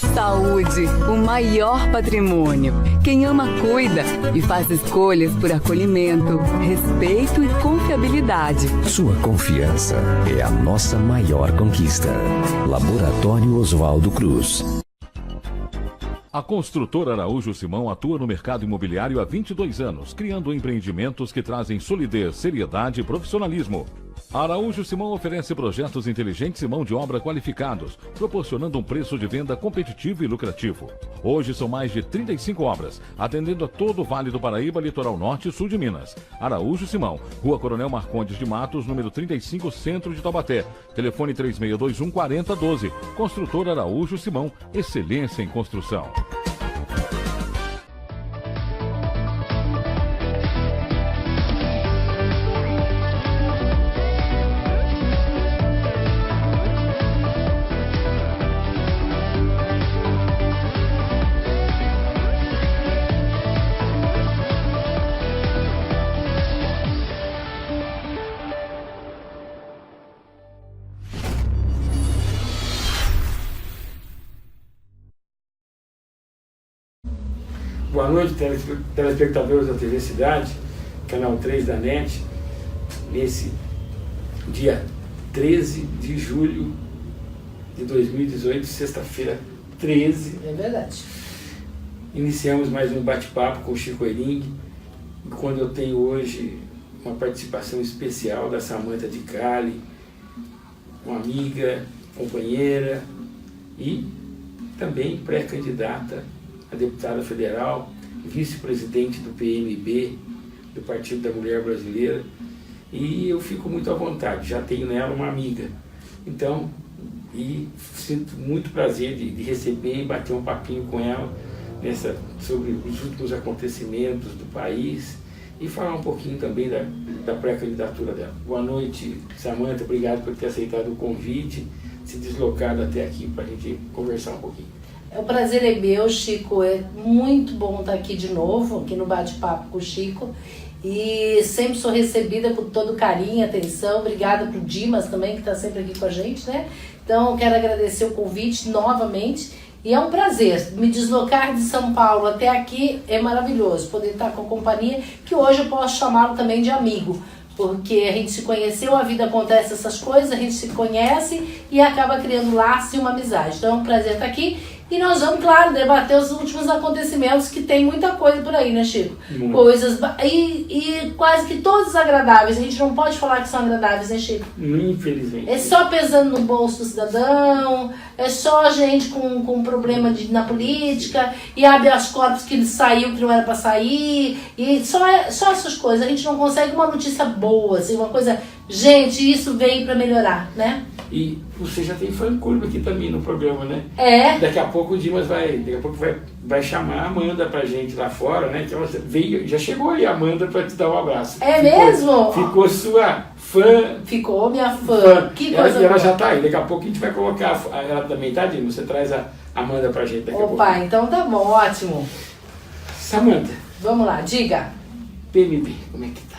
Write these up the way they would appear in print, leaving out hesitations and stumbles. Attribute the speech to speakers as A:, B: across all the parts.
A: Saúde, o maior patrimônio. Quem ama, cuida e faz escolhas por acolhimento, respeito e confiabilidade.
B: Sua confiança é a nossa maior conquista. Laboratório Oswaldo Cruz.
C: A construtora Araújo Simão atua no mercado imobiliário há 22 anos, criando empreendimentos que trazem solidez, seriedade e profissionalismo. A Araújo Simão oferece projetos inteligentes e mão de obra qualificados, proporcionando um preço de venda competitivo e lucrativo. Hoje são mais de 35 obras, atendendo a todo o Vale do Paraíba, Litoral Norte e Sul de Minas. Araújo Simão, Rua Coronel Marcondes de Matos, número 35, Centro de Taubaté. Telefone 3621 4012. Construtora Araújo Simão, excelência em construção.
D: Boa noite, telespectadores da TV Cidade, canal 3 da NET. Nesse dia 13 de julho de 2018, sexta-feira 13.
E: É verdade.
D: Iniciamos mais um bate-papo com o Chico Ering, quando eu tenho hoje uma participação especial da Samantha de Cali, uma amiga, companheira e também pré-candidata a deputada federal, vice-presidente do PMB, do Partido da Mulher Brasileira, e eu fico muito à vontade, já tenho nela uma amiga. Então, e sinto muito prazer de receber e bater um papinho com ela sobre os últimos acontecimentos do país e falar um pouquinho também da pré-candidatura dela. Boa noite, Samantha, obrigado por ter aceitado o convite, se deslocado até aqui para a gente conversar um pouquinho.
E: O prazer é meu, Chico, é muito bom estar aqui de novo, aqui no bate-papo com o Chico, e sempre sou recebida com todo carinho e atenção. Obrigada pro Dimas também, que está sempre aqui com a gente, né? Então, quero agradecer o convite novamente, e é um prazer me deslocar de São Paulo até aqui, é maravilhoso, poder estar com a companhia, que hoje eu posso chamá-lo também de amigo, porque a gente se conheceu, a vida acontece essas coisas, a gente se conhece e acaba criando laços e uma amizade. Então é um prazer estar aqui. E nós vamos, claro, debater os últimos acontecimentos, que tem muita coisa por aí, né, Chico? Coisas, e quase que todos agradáveis. A gente não pode falar que são agradáveis, né, Chico?
D: Infelizmente.
E: É só pesando no bolso do cidadão, é só gente com problema na política, e habeas corpus que saiu que não era para sair, e só essas coisas. A gente não consegue uma notícia boa, assim, uma coisa... Gente, isso veio para melhorar, né?
D: E você já tem fã-clube aqui também no programa, né?
E: É.
D: Daqui a pouco o Dimas vai chamar a Amanda pra gente lá fora, né? Que ela veio, já chegou aí a Amanda pra te dar um abraço.
E: É mesmo?
D: Ficou sua fã.
E: Ficou minha fã. Que coisa boa.
D: Ela já tá aí. Daqui a pouco a gente vai colocar ela também, tá, Dimas? Você traz a Amanda pra gente daqui a pouco.
E: Opa, então tá bom, ótimo.
D: Samantha.
E: Vamos lá, diga.
D: PMB, como é que tá?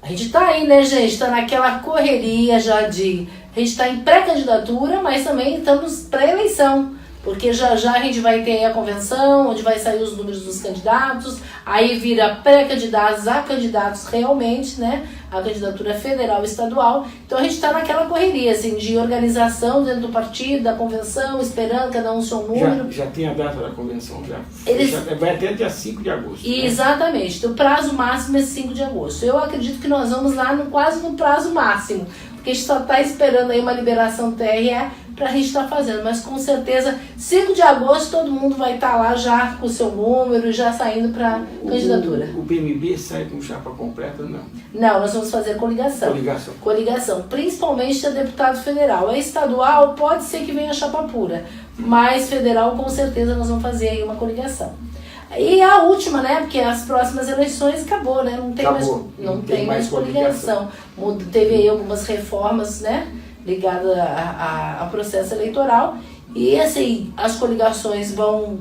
E: A gente tá aí, né, gente? Tá naquela correria já de... A gente tá em pré-candidatura, mas também estamos pré-eleição. Porque já já a gente vai ter aí a convenção, onde vai sair os números dos candidatos, aí vira pré-candidatos a candidatos realmente, né? A candidatura federal e estadual. Então a gente está naquela correria, assim, de organização dentro do partido, da convenção, esperando cada um o seu número.
D: Já tem a data da convenção, já. Vai até dia 5 de agosto.
E: Exatamente. Né? O prazo máximo é 5 de agosto. Eu acredito que nós vamos lá quase no prazo máximo, porque a gente só está esperando aí uma liberação do TRE para a gente estar fazendo, mas com certeza 5 de agosto todo mundo vai estar lá já com o seu número, já saindo para candidatura.
D: O PMB sai com chapa completa, não?
E: Não, nós vamos fazer coligação. Coligação, principalmente a deputado federal. A estadual pode ser que venha chapa pura, mas federal com certeza nós vamos fazer aí uma coligação. E a última, né, porque as próximas eleições acabou, né, não tem mais coligação. Teve aí algumas reformas, né, ligada a processo eleitoral, e assim, as coligações vão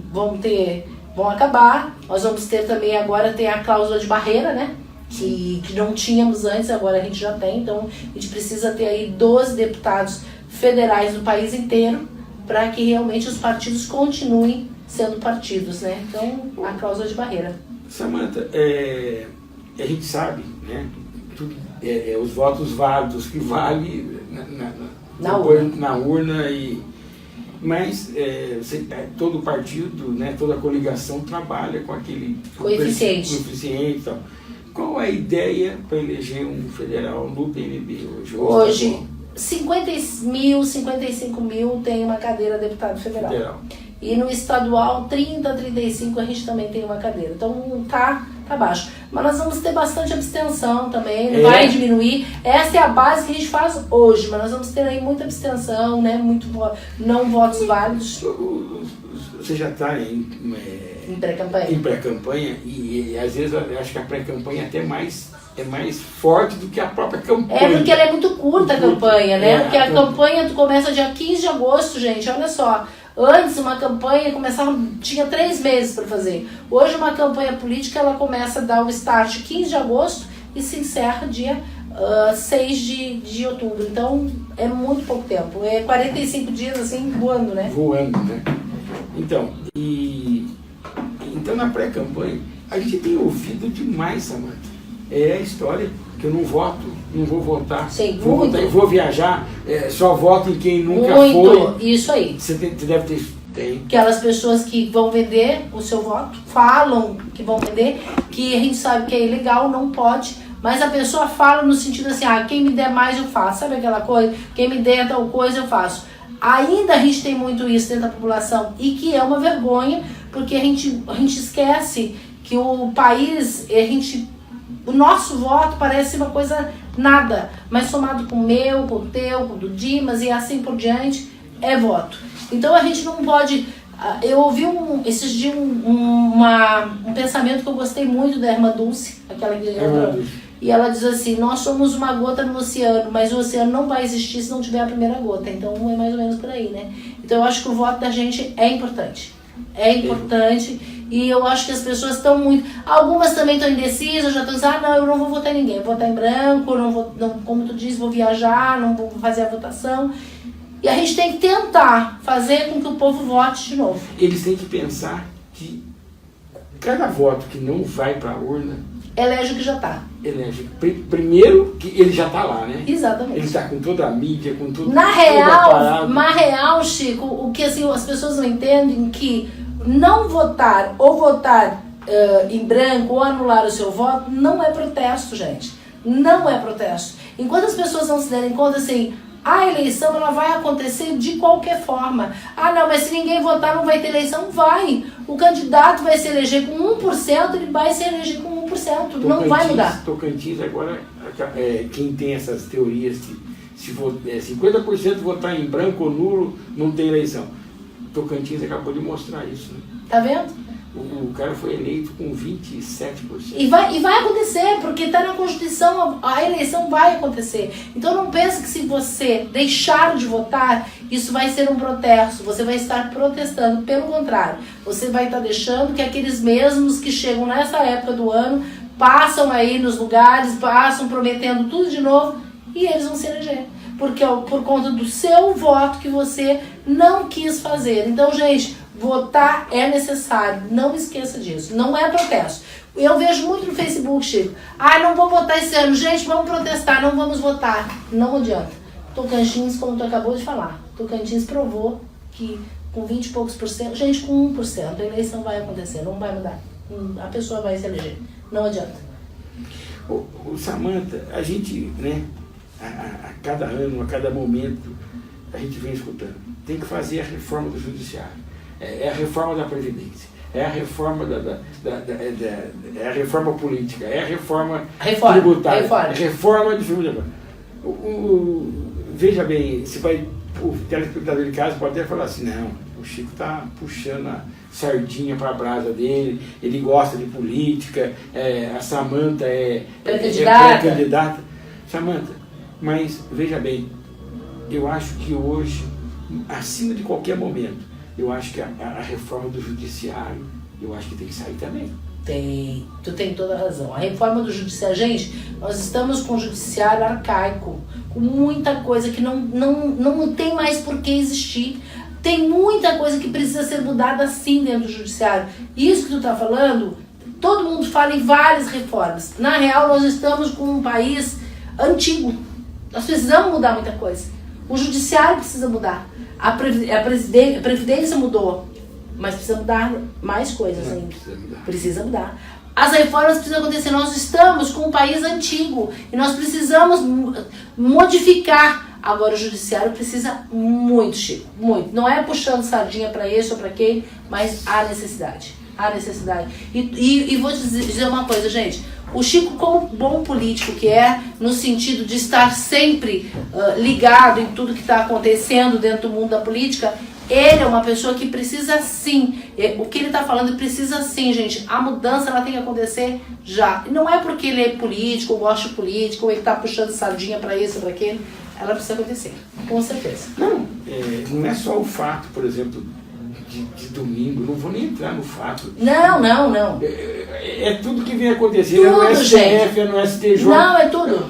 E: acabar. Nós vamos ter também agora, tem a cláusula de barreira, né, que não tínhamos antes, agora a gente já tem, então a gente precisa ter aí 12 deputados federais no país inteiro para que realmente os partidos continuem sendo partidos, né? Então, a cláusula de barreira.
D: Samantha, a gente sabe, né? Os votos válidos que vale na urna mas todo partido, né, toda coligação trabalha com aquele
E: coeficiente
D: e tal. Qual a ideia para eleger um federal no PMB hoje?
E: Hoje, 50 mil, 55 mil tem uma cadeira deputado federal. E no estadual, 30, 35 a gente também tem uma cadeira. Então tá baixo. Mas nós vamos ter bastante abstenção também, não vai diminuir. Essa é a base que a gente faz hoje, mas nós vamos ter aí muita abstenção, né? Muito não votos válidos.
D: Você já está em
E: pré-campanha.
D: Em pré-campanha e às vezes eu acho que a pré-campanha é mais forte do que a própria campanha.
E: Porque ela é muito curta a campanha, né? Porque a campanha começa dia 15 de agosto, gente, olha só. Antes, uma campanha tinha 3 meses para fazer. Hoje, uma campanha política, ela começa a dar o start 15 de agosto e se encerra dia 6 de outubro. Então, é muito pouco tempo. É 45 dias, assim, voando, né?
D: Voando, né? Então, na pré-campanha, a gente tem ouvido demais, Samantha. É a história que eu não vou votar.
E: Sim,
D: vou viajar, só voto em quem nunca
E: foi. Isso aí.
D: Você deve ter... Tem.
E: Aquelas pessoas que vão vender o seu voto, falam que vão vender, que a gente sabe que é ilegal, não pode, mas a pessoa fala no sentido assim, quem me der mais eu faço, sabe aquela coisa? Quem me der tal coisa eu faço. Ainda a gente tem muito isso dentro da população e que é uma vergonha, porque a gente esquece que o país, o nosso voto parece uma coisa nada, mas somado com o meu, com o teu, com o do Dimas e assim por diante, é voto. Então a gente não pode... Eu ouvi esses dias um pensamento que eu gostei muito da irmã Dulce, aquela que ganhou, e ela diz assim, nós somos uma gota no oceano, mas o oceano não vai existir se não tiver a primeira gota. Então é mais ou menos por aí, né? Então eu acho que o voto da gente é importante. É importante. E eu acho que as pessoas estão muito... Algumas também estão indecisas, já estão dizendo, não, eu não vou votar em ninguém, vou votar em branco, como tu diz, vou viajar, não vou fazer a votação. E a gente tem que tentar fazer com que o povo vote de novo.
D: Eles têm que pensar que cada voto que não vai para a urna...
E: Elege o que já está.
D: Elege. Primeiro que ele já está lá, né?
E: Exatamente.
D: Ele está com toda a mídia, com tudo...
E: Na real, Chico, o que assim, as pessoas não entendem que não votar ou votar em branco ou anular o seu voto não é protesto, gente. Não é protesto. Enquanto as pessoas não se derem conta, assim, a eleição ela vai acontecer de qualquer forma. Não, mas se ninguém votar não vai ter eleição? Vai. O candidato vai se eleger com 1%, ele vai se eleger com 1%. Não vai mudar.
D: Tocantins agora, quem tem essas teorias que se 50% votar em branco ou nulo, não tem eleição. Tocantins acabou de mostrar isso, né?
E: Tá vendo?
D: O cara foi eleito com 27%.
E: E vai acontecer, porque está na Constituição, a eleição vai acontecer. Então não pense que se você deixar de votar, isso vai ser um protesto, você vai estar protestando. Pelo contrário, você vai estar deixando que aqueles mesmos que chegam nessa época do ano, passam aí nos lugares, passam prometendo tudo de novo, e eles vão se eleger. Porque é por conta do seu voto que você não quis fazer. Então, gente, votar é necessário, não esqueça disso, não é protesto. Eu vejo muito no Facebook, Chico, não vou votar esse ano, gente, vamos protestar, não vamos votar. Não adianta. Tocantins, como tu acabou de falar, Tocantins provou que com 20 e poucos por cento, gente, com 1%, a eleição vai acontecer, não vai mudar. A pessoa vai se eleger, não adianta.
D: Samantha, a gente, né, a cada ano, a cada momento, a gente vem escutando, tem que fazer a reforma do judiciário. É a reforma da Previdência, é a reforma é a reforma política, é a reforma tributária, a reforma de filme. Veja bem, o telespectador de casa pode até falar assim, não, o Chico está puxando a sardinha para a brasa dele, ele gosta de política, a Samantha é pré-candidata. Samantha, mas veja bem, eu acho que hoje, acima de qualquer momento, eu acho que a reforma do judiciário, eu acho que tem que sair também.
E: Tu tem toda a razão. A reforma do judiciário, gente, nós estamos com o judiciário arcaico, com muita coisa que não tem mais por que existir. Tem muita coisa que precisa ser mudada sim dentro do judiciário. Isso que tu tá falando, todo mundo fala em várias reformas. Na real, nós estamos com um país antigo. Nós precisamos mudar muita coisa. O judiciário precisa mudar. A Previdência mudou. Mas precisa mudar mais coisas ainda. Precisa mudar. As reformas precisam acontecer. Nós estamos com um país antigo e nós precisamos modificar. Agora o judiciário precisa muito, Chico, muito. Não é puxando sardinha para esse ou para quem, mas há necessidade. Há necessidade. E vou te dizer uma coisa, gente. O Chico, como bom político que é, no sentido de estar sempre ligado em tudo que está acontecendo dentro do mundo da política, ele é uma pessoa que precisa sim, o que ele está falando precisa sim, gente, a mudança ela tem que acontecer já. Não é porque ele é político, ou gosta de político, ou ele está puxando sardinha para esse ou para aquele, ela precisa acontecer, com certeza.
D: Não é só o fato, por exemplo, de domingo, não vou nem entrar no fato.
E: Não.
D: É tudo que vem acontecendo, é no STF, é no STJ.
E: Não, é tudo.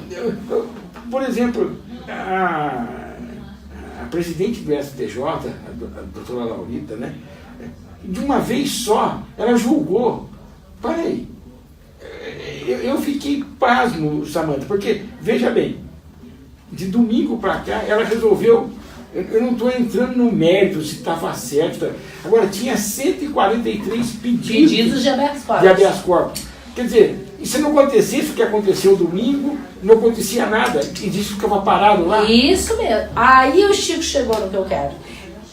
D: Por exemplo, a presidente do STJ, a doutora Laurita, né, de uma vez só, ela julgou. Peraí, eu fiquei pasmo, Samanta, porque, veja bem, de domingo para cá, ela resolveu, eu não estou entrando no mérito se estava certo, agora tinha 143 pedidos
E: de habeas corpus.
D: Quer dizer, e se não acontecesse o que aconteceu domingo, não acontecia nada, e disso ficava parado lá?
E: Isso mesmo. Aí o Chico chegou no que eu quero.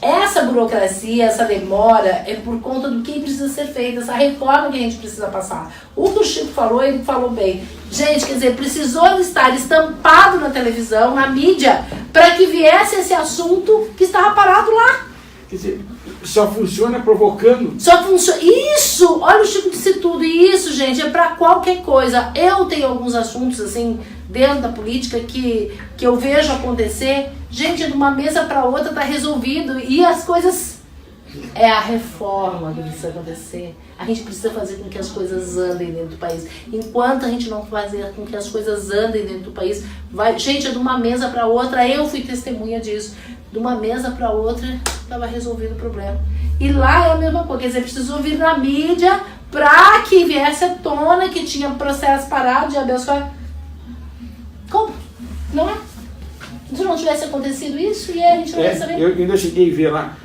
E: Essa burocracia, essa demora, é por conta do que precisa ser feito, essa reforma que a gente precisa passar. O que o Chico falou, ele falou bem. Gente, quer dizer, precisou estar estampado na televisão, na mídia, para que viesse esse assunto que estava parado lá.
D: Quer dizer, só funciona provocando.
E: Só funciona. Isso! Olha, o Chico disse tudo. E isso, gente, é para qualquer coisa. Eu tenho alguns assuntos, assim, dentro da política que eu vejo acontecer. Gente, de uma mesa para outra tá resolvido. E as coisas... É a reforma que precisa acontecer. A gente precisa fazer com que as coisas andem dentro do país. Enquanto a gente não fazer com que as coisas andem dentro do país, vai... Gente, é de uma mesa para outra. Eu fui testemunha disso. De uma mesa para outra, estava resolvido o problema. E lá é a mesma coisa. Quer dizer, precisou vir na mídia para que viesse à tona que tinha processo parado de habeas corpus. Como? Não é? Se não tivesse acontecido isso, e a gente não ia saber.
D: Eu ainda cheguei a ver lá.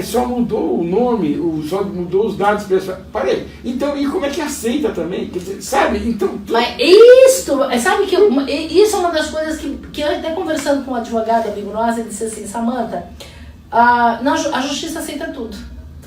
D: Só mudou o nome, só mudou os dados pessoais. Parei. Então, e como é que aceita também? Quer dizer, sabe? Então.
E: Mas isso, sabe que isso é uma das coisas que eu até conversando com um advogado, amigo nosso, ele disse assim, Samanta, a justiça aceita tudo.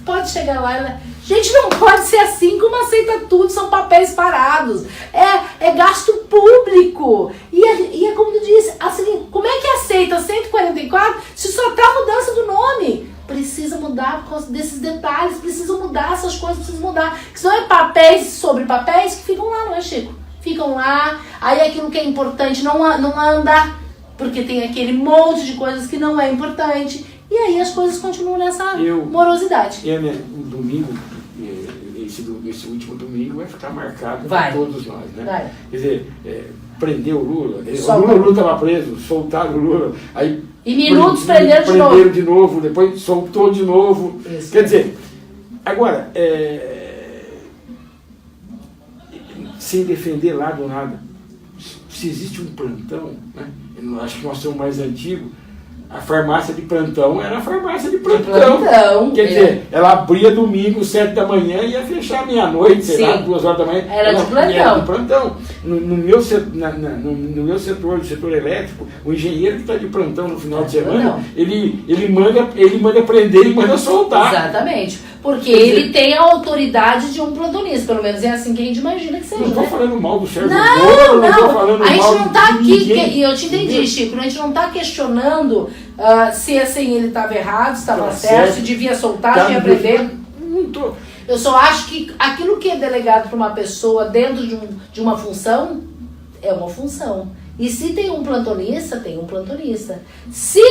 E: Pode chegar lá e ela... Gente, não pode ser assim, como aceita tudo, são papéis parados, é gasto público. E é como tu disse, assim, como é que aceita 144 se só tá a mudança do nome? Precisa mudar por causa desses detalhes, precisa mudar essas coisas, precisa mudar. Que senão é papéis sobre papéis que ficam lá, não é, Chico? Ficam lá, aí aquilo que é importante não anda, porque tem aquele monte de coisas que não é importante. E aí as coisas continuam nessa morosidade.
D: O domingo, esse último domingo vai ficar marcado para todos nós, né?
E: Vai.
D: Quer dizer, prendeu o Lula, o Lula estava preso, soltaram o Lula, aí
E: e minutos prenderam
D: de novo, depois soltou de novo.
E: Isso.
D: Quer dizer, agora, sem defender lá do nada, se existe um plantão, né? Eu acho que nós somos mais antigos. A farmácia de plantão era a farmácia de plantão. Quer dizer, ela abria domingo, 7 da manhã e ia fechar meia-noite, sei lá, 2 horas da manhã.
E: Era de plantão.
D: No meu setor, do setor elétrico, o engenheiro que está de plantão no final de semana, ele manda prender e manda soltar.
E: Exatamente. Porque ele tem a autoridade de um plantonista, pelo menos é assim que a gente imagina que seja.
D: Não estou falando mal do Sérgio
E: Moro,
D: não estou falando mal.
E: A gente não está aqui,
D: ninguém.
E: e eu te entendi, Chico, a gente não está questionando se assim ele estava errado, se estava certo, se devia soltar, se devia prender.
D: Não tô.
E: Eu só acho que aquilo que é delegado para uma pessoa dentro de uma função, é uma função. E se tem um plantonista, tem um plantonista. Se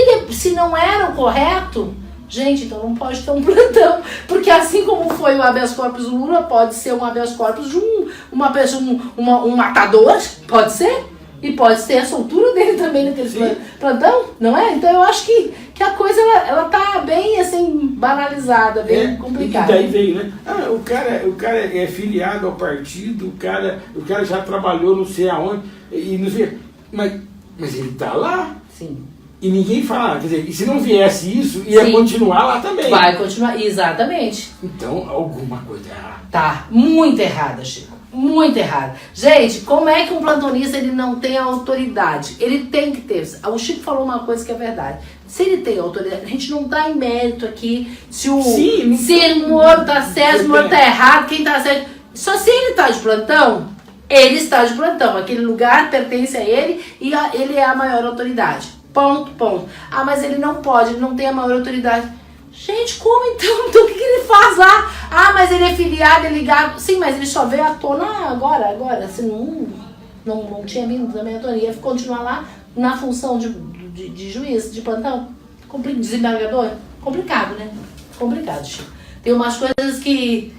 E: não era o correto... Gente, então não pode ter um plantão, porque assim como foi o habeas corpus do Lula, pode ser um habeas corpus de uma pessoa, um matador, pode ser, e pode ser a soltura dele também naquele plantão, não é? Então eu acho que a coisa ela tá bem assim, banalizada, bem complicada.
D: E daí veio, né? O cara é filiado ao partido, o cara já trabalhou não sei aonde, e não sei, mas ele tá lá.
E: Sim.
D: E ninguém fala, quer dizer, e se não viesse isso, ia continuar lá também.
E: Vai continuar, exatamente.
D: Então, alguma coisa errada.
E: Tá muito errada, Chico. Muito errada. Gente, como é que um plantonista ele não tem autoridade? Ele tem que ter. O Chico falou uma coisa que é verdade. Se ele tem autoridade, a gente não tá em mérito aqui se o Moro tá certo, se o Moro tá errado, quem tá certo. Só se ele tá de plantão, ele está de plantão. Aquele lugar pertence a ele e ele é a maior autoridade. Ponto. Mas ele não pode, ele não tem a maior autoridade. Gente, como então? Então o que ele faz lá? Mas ele é filiado, é ligado. Sim, mas ele só veio à tona agora. Se não tinha vindo também à tona, ia continuar lá na função de juiz, de plantão, desembargador. Complicado, né? Complicado, Chico. Tem umas coisas que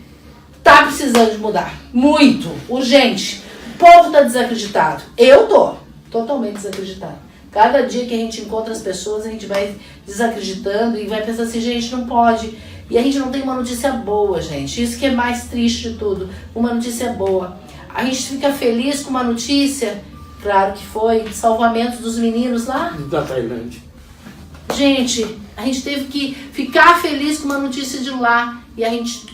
E: tá precisando de mudar. Muito, urgente. O povo tá desacreditado. Eu tô totalmente desacreditado. Cada dia que a gente encontra as pessoas, a gente vai desacreditando e vai pensando assim, gente, não pode. E a gente não tem uma notícia boa, gente. Isso que é mais triste de tudo. Uma notícia boa. A gente fica feliz com uma notícia, claro que foi, salvamento dos meninos lá.
D: Da Tailândia.
E: Gente, a gente teve que ficar feliz com uma notícia de lá. E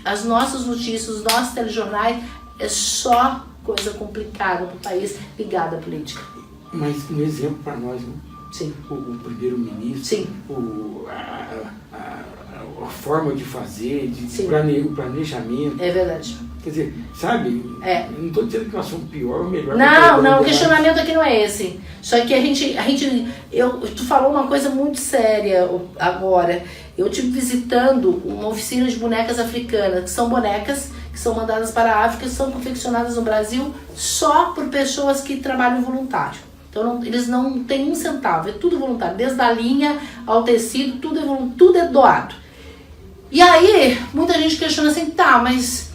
E: as nossas notícias, os nossos telejornais, é só coisa complicada pro país ligada à política.
D: Mas um exemplo para nós, né?
E: Sim.
D: O primeiro-ministro,
E: sim.
D: A forma de fazer, o planejamento.
E: É verdade.
D: Quer dizer, sabe? Não estou dizendo que nós somos pior ou melhor.
E: Não, o questionamento aqui não é esse. Só que tu falou uma coisa muito séria agora. Eu estive visitando uma oficina de bonecas africanas, que são bonecas que são mandadas para a África, são confeccionadas no Brasil só por pessoas que trabalham voluntário. Então eles não têm um centavo, é tudo voluntário, desde a linha ao tecido, tudo é doado. E aí, muita gente questiona assim, mas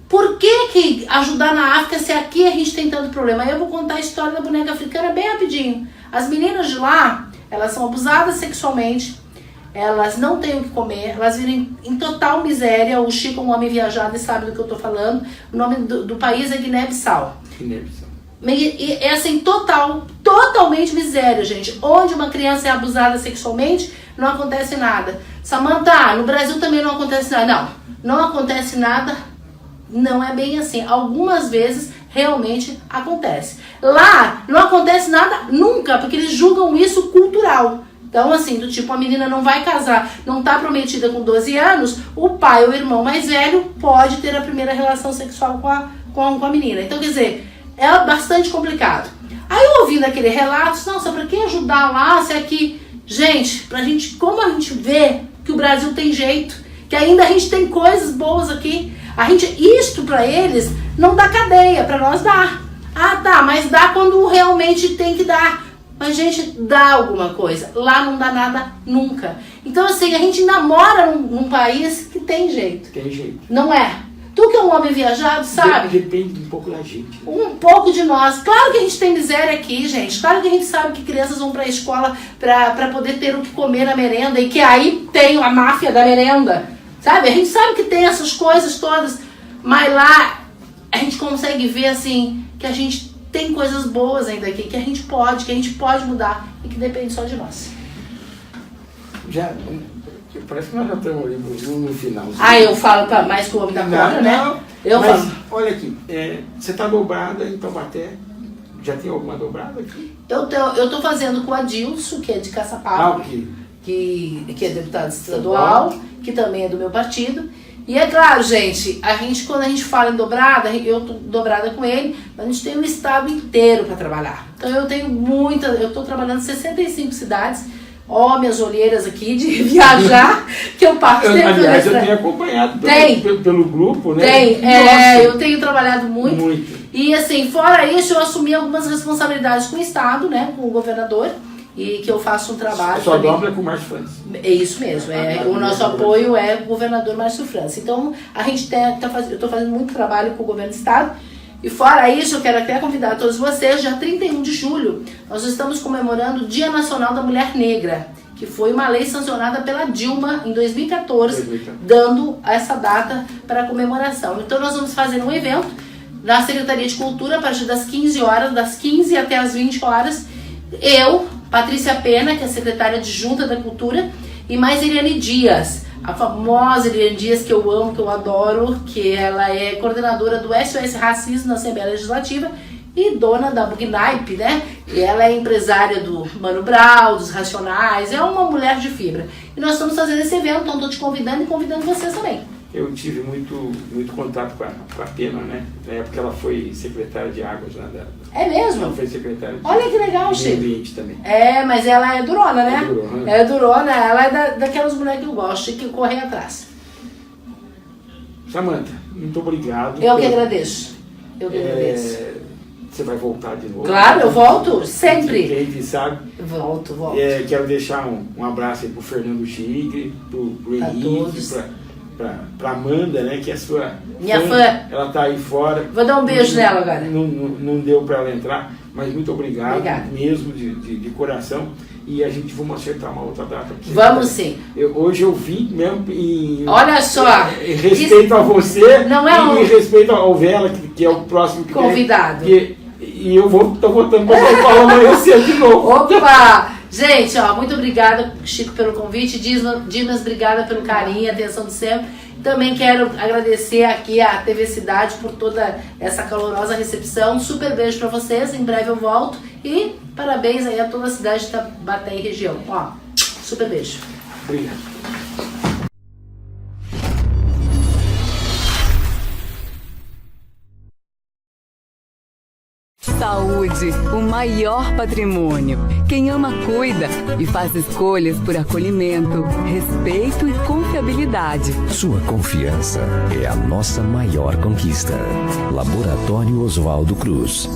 E: por que ajudar na África se aqui a gente tem tanto problema? Aí eu vou contar a história da boneca africana bem rapidinho. As meninas de lá, elas são abusadas sexualmente, elas não têm o que comer, elas vivem em total miséria. O Chico é um homem viajado e sabe do que eu estou falando. O nome do país é Guiné-Bissau.
D: Guiné-Bissau.
E: E é assim, totalmente miséria, gente. Onde uma criança é abusada sexualmente, não acontece nada. Samantha, no Brasil também não acontece nada. Não acontece nada, não é bem assim. Algumas vezes realmente acontece. Lá não acontece nada nunca, porque eles julgam isso cultural. Então, assim, do tipo, a menina não vai casar, não tá prometida com 12 anos, o pai ou o irmão mais velho pode ter a primeira relação sexual com a menina. Então, quer dizer, é bastante complicado. Aí eu ouvindo aquele relato, nossa, pra quem ajudar lá, se aqui... Gente, como a gente vê que o Brasil tem jeito, que ainda a gente tem coisas boas aqui, isto pra eles não dá cadeia, pra nós dá. Mas dá quando realmente tem que dar. Mas, gente, dá alguma coisa. Lá não dá nada nunca. Então, assim, a gente ainda mora num país que tem jeito.
D: Tem jeito.
E: Não é? Tu que é um homem viajado, sabe?
D: Depende um pouco da gente.
E: Um pouco de nós. Claro que a gente tem miséria aqui, gente. Claro que a gente sabe que crianças vão pra escola pra poder ter o que comer na merenda. E que aí tem a máfia da merenda. Sabe? A gente sabe que tem essas coisas todas. Mas lá a gente consegue ver, assim, que a gente tem coisas boas ainda aqui, que a gente pode mudar e que depende só de nós.
D: Parece que nós já estamos ali no finalzinho.
E: Eu falo mais que o homem da cobra, né?
D: Mas, olha aqui, você está dobrada em Taubaté, já tem alguma dobrada aqui?
E: Eu tô fazendo com o Adilson, que é de Caçapava, que é deputado estadual, que também é do meu partido. E é claro, gente, quando a gente fala em dobrada, eu tô dobrada com ele, mas a gente tem um estado inteiro para trabalhar. Então eu tô trabalhando em 65 cidades, minhas olheiras aqui de viajar, que eu passo tempo.
D: Aliás, eu tenho acompanhado pelo grupo, né?
E: Eu tenho trabalhado muito. E assim, fora isso, eu assumi algumas responsabilidades com o Estado, né, com o governador, e que eu faço um trabalho.
D: Só dobra com o Márcio França.
E: É isso mesmo, o nosso apoio é o governador Márcio França. Então, eu estou fazendo muito trabalho com o governo do Estado. E fora isso, eu quero até convidar todos vocês, dia 31 de julho, nós estamos comemorando o Dia Nacional da Mulher Negra. que foi uma lei sancionada pela Dilma em 2014, dando essa data para a comemoração. Então nós vamos fazer um evento na Secretaria de Cultura a partir das 15 horas, das 15 até as 20 horas. Eu, Patrícia Pena, que é secretária adjunta da Cultura, e mais Eliane Dias, a famosa Eliane Dias, que eu amo, que eu adoro, que ela é coordenadora do SOS Racismo na Assembleia Legislativa e dona da Bugnaip, né? E ela é empresária do Mano Brown, dos Racionais, é uma mulher de fibra. E nós estamos fazendo esse evento, então estou te convidando e convidando vocês também.
D: Eu tive muito contato com a Pena, né? Na época ela foi secretária de águas lá da...
E: É mesmo?
D: Ela foi secretária de...
E: Olha que legal, Chico.
D: Também.
E: É, mas ela é durona, né?
D: É durona.
E: É durona, ela é daquelas mulheres que eu gosto, que correm atrás.
D: Samanta, muito obrigado.
E: Eu que agradeço. Eu que agradeço.
D: Você vai voltar de novo?
E: Claro, eu volto, sempre.
D: Quem sabe?
E: Volto.
D: Quero deixar um abraço aí pro Fernando Chigre, pro Henrique, pra Amanda, né, que é sua
E: minha fã.
D: Ela tá aí fora.
E: Vou dar um beijo nela agora.
D: Não deu para ela entrar, mas muito obrigado.
E: Obrigada.
D: Mesmo de coração. E a gente vamos acertar uma outra data.
E: Vamos sim.
D: Hoje eu vim mesmo em...
E: Olha só.
D: Em respeito a você
E: não é
D: e em respeito ao Vela, que é o próximo
E: convidado.
D: E eu tô voltando para São Paulo amanhã cedo de novo.
E: Opa! Gente, muito obrigada, Chico, pelo convite. Dimas, obrigada pelo carinho e atenção de sempre. Também quero agradecer aqui a TV Cidade por toda essa calorosa recepção. Super beijo para vocês. Em breve eu volto. E parabéns aí a toda a cidade de Taubaté e região. Super beijo.
D: Obrigado.
A: Saúde, o maior patrimônio. Quem ama, cuida e faz escolhas por acolhimento, respeito e confiabilidade.
B: Sua confiança é a nossa maior conquista. Laboratório Oswaldo Cruz.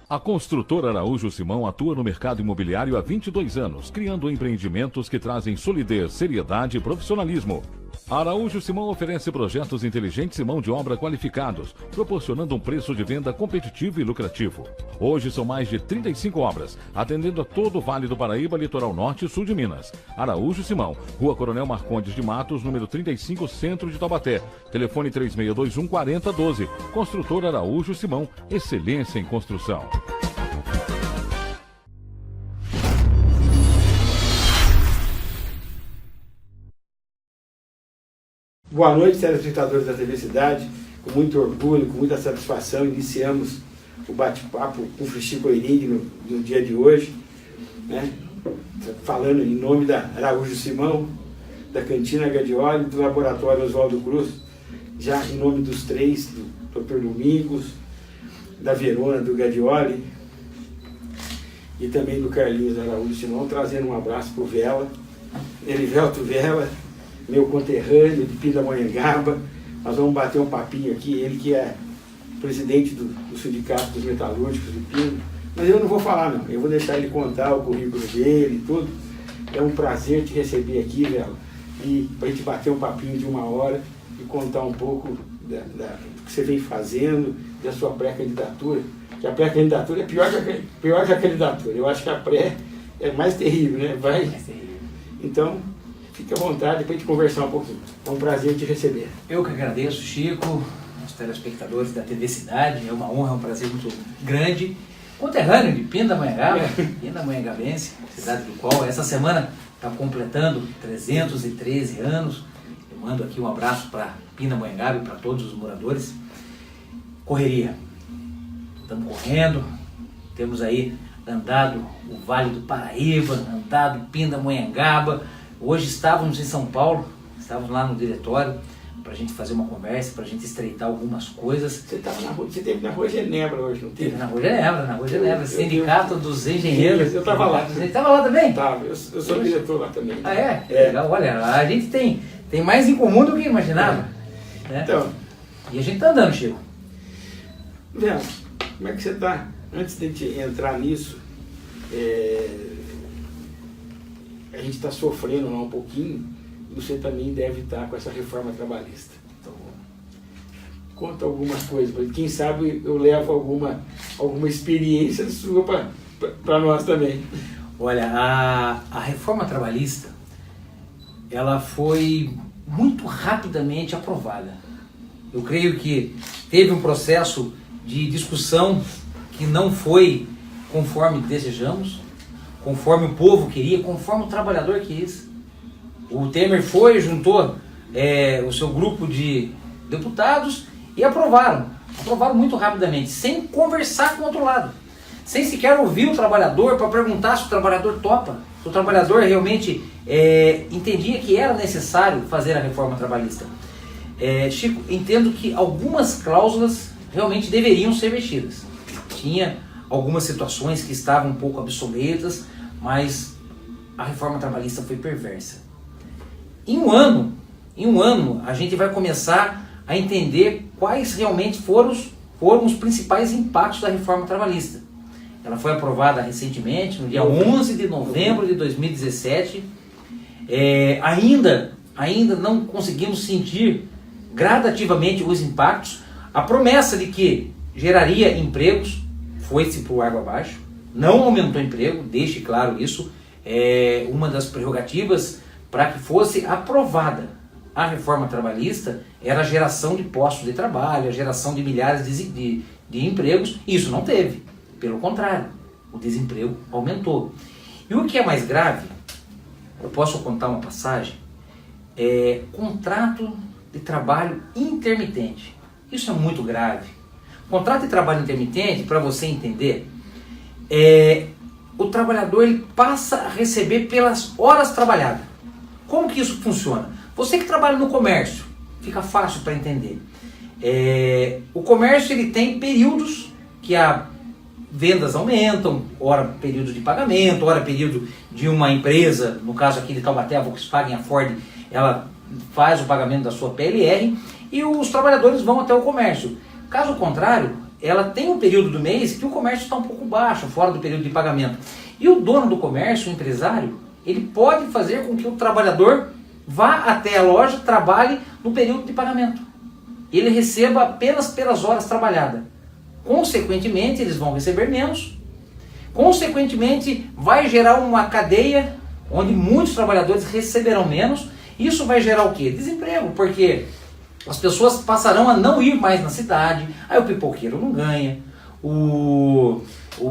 C: A construtora Araújo Simão atua no mercado imobiliário há 22 anos, criando empreendimentos que trazem solidez, seriedade e profissionalismo. A Araújo Simão oferece projetos inteligentes e mão de obra qualificados, proporcionando um preço de venda competitivo e lucrativo. Hoje são mais de 35 obras, atendendo a todo o Vale do Paraíba, Litoral Norte e Sul de Minas. Araújo Simão, Rua Coronel Marcondes de Matos, número 35, Centro de Taubaté. Telefone 3621-4012. Construtora Araújo Simão, excelência em construção.
D: Boa noite, telespectadores da TV Cidade. Com muito orgulho, com muita satisfação, iniciamos o bate-papo com o Chico Eiring no dia de hoje, né? Falando em nome da Araújo Simão, da Cantina Gadioli, do Laboratório Oswaldo Cruz, já em nome dos três, do Dr. Domingos, da Verona, do Gadioli, e também do Carlinhos Araújo Simão, trazendo um abraço para o Vela, Elivelto Vela, meu conterrâneo de Pindamonhangaba. Nós vamos bater um papinho aqui, ele que é presidente do Sindicato dos Metalúrgicos do Pinda. Mas eu não vou falar não, eu vou deixar ele contar o currículo dele e tudo. É um prazer te receber aqui, Vela, e para a gente bater um papinho de 1 hora e contar um pouco do que você vem fazendo, da sua pré-candidatura. Que a pré-candidatura é pior que a candidatura. Eu acho que a pré é mais terrível, né? Então, fique à vontade para a gente conversar um pouquinho. É um prazer te receber.
F: Eu que agradeço, Chico, os telespectadores da TV Cidade. É uma honra, é um prazer muito grande. Conterrâneo de Pindamonhangaba, pindamonhangabense, cidade do qual essa semana está completando 313 anos. Eu mando aqui um abraço para Pindamonhangaba e para todos os moradores. Correria. Estamos correndo, temos aí andado o Vale do Paraíba, andado Pindamonhangaba. Hoje estávamos em São Paulo, estávamos lá no diretório para a gente fazer uma conversa, para a gente estreitar algumas coisas.
D: Você esteve na Rua Genebra hoje, não teve?
F: Na Rua Genebra, Sindicato dos Engenheiros.
D: Eu estava lá.
F: Você estava lá também?
D: Estava, eu sou diretor lá também.
F: Ah, é? Legal. Olha, a gente tem mais em comum do que imaginava. Né?
D: Então,
F: e a gente está andando, Chico.
D: Vela, como é que você está? Antes de a gente entrar nisso, a gente está sofrendo lá um pouquinho, e você também deve estar com essa reforma trabalhista. Então, conta algumas coisas, porque quem sabe eu levo alguma experiência sua para nós também.
F: Olha, a reforma trabalhista, ela foi muito rapidamente aprovada. Eu creio que teve um processo de discussão que não foi conforme desejamos, conforme o povo queria, conforme o trabalhador quis. O Temer juntou o seu grupo de deputados e aprovaram muito rapidamente, sem conversar com o outro lado, sem sequer ouvir o trabalhador para perguntar se o trabalhador topa, se o trabalhador realmente entendia que era necessário fazer a reforma trabalhista. Chico, entendo que algumas cláusulas realmente deveriam ser mexidas. Tinha algumas situações que estavam um pouco obsoletas, mas a reforma trabalhista foi perversa. Em um ano, a gente vai começar a entender quais realmente foram os principais impactos da reforma trabalhista. Ela foi aprovada recentemente, no dia 11 de novembro de 2017. Ainda não conseguimos sentir gradativamente os impactos. A promessa de que geraria empregos foi-se por água abaixo, não aumentou emprego, deixe claro isso. Uma das prerrogativas para que fosse aprovada a reforma trabalhista era a geração de postos de trabalho, a geração de milhares de empregos. Isso não teve, pelo contrário, o desemprego aumentou. E o que é mais grave, eu posso contar uma passagem, contrato de trabalho intermitente. Isso é muito grave. Contrato de trabalho intermitente, para você entender, o trabalhador ele passa a receber pelas horas trabalhadas. Como que isso funciona? Você que trabalha no comércio, fica fácil para entender. O comércio ele tem períodos que a vendas aumentam, ora período de pagamento, ora período de uma empresa, no caso aqui de Taubaté, a Volkswagen, a Ford, ela faz o pagamento da sua PLR e os trabalhadores vão até o comércio. Caso contrário, ela tem um período do mês que o comércio está um pouco baixo, fora do período de pagamento. E o dono do comércio, o empresário, ele pode fazer com que o trabalhador vá até a loja, trabalhe no período de pagamento. Ele receba apenas pelas horas trabalhadas. Consequentemente, eles vão receber menos. Consequentemente, vai gerar uma cadeia onde muitos trabalhadores receberão menos. Isso vai gerar o quê? Desemprego, porque as pessoas passarão a não ir mais na cidade. Aí o pipoqueiro não ganha, o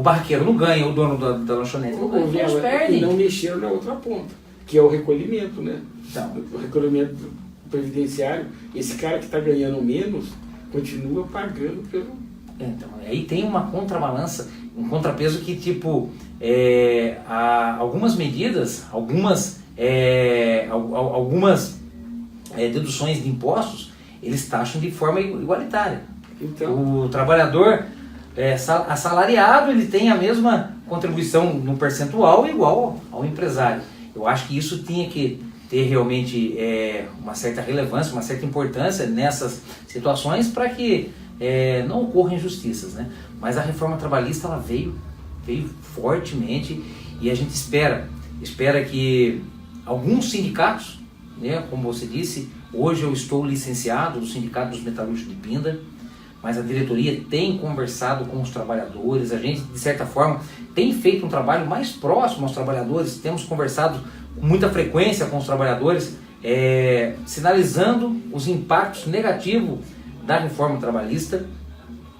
F: barraqueiro não ganha, o dono da lanchonete não ganha. Eles perdem.
D: E não mexeram na outra ponta, que é o recolhimento, né?
F: Então,
D: o recolhimento previdenciário, esse cara que está ganhando menos, continua pagando pelo...
F: Então, aí tem uma contrabalança, um contrapeso que, tipo, algumas medidas, algumas deduções de impostos, eles taxam de forma igualitária. Então, o trabalhador assalariado, ele tem a mesma contribuição no percentual igual ao empresário. Eu acho que isso tinha que ter realmente uma certa relevância, uma certa importância nessas situações para que não ocorram injustiças, né? Mas a reforma trabalhista ela veio fortemente e a gente espera que alguns sindicatos, né, como você disse, hoje eu estou licenciado do Sindicato dos Metalúrgicos de Pinda, mas a diretoria tem conversado com os trabalhadores, a gente de certa forma tem feito um trabalho mais próximo aos trabalhadores, temos conversado com muita frequência com os trabalhadores, sinalizando os impactos negativos da reforma trabalhista,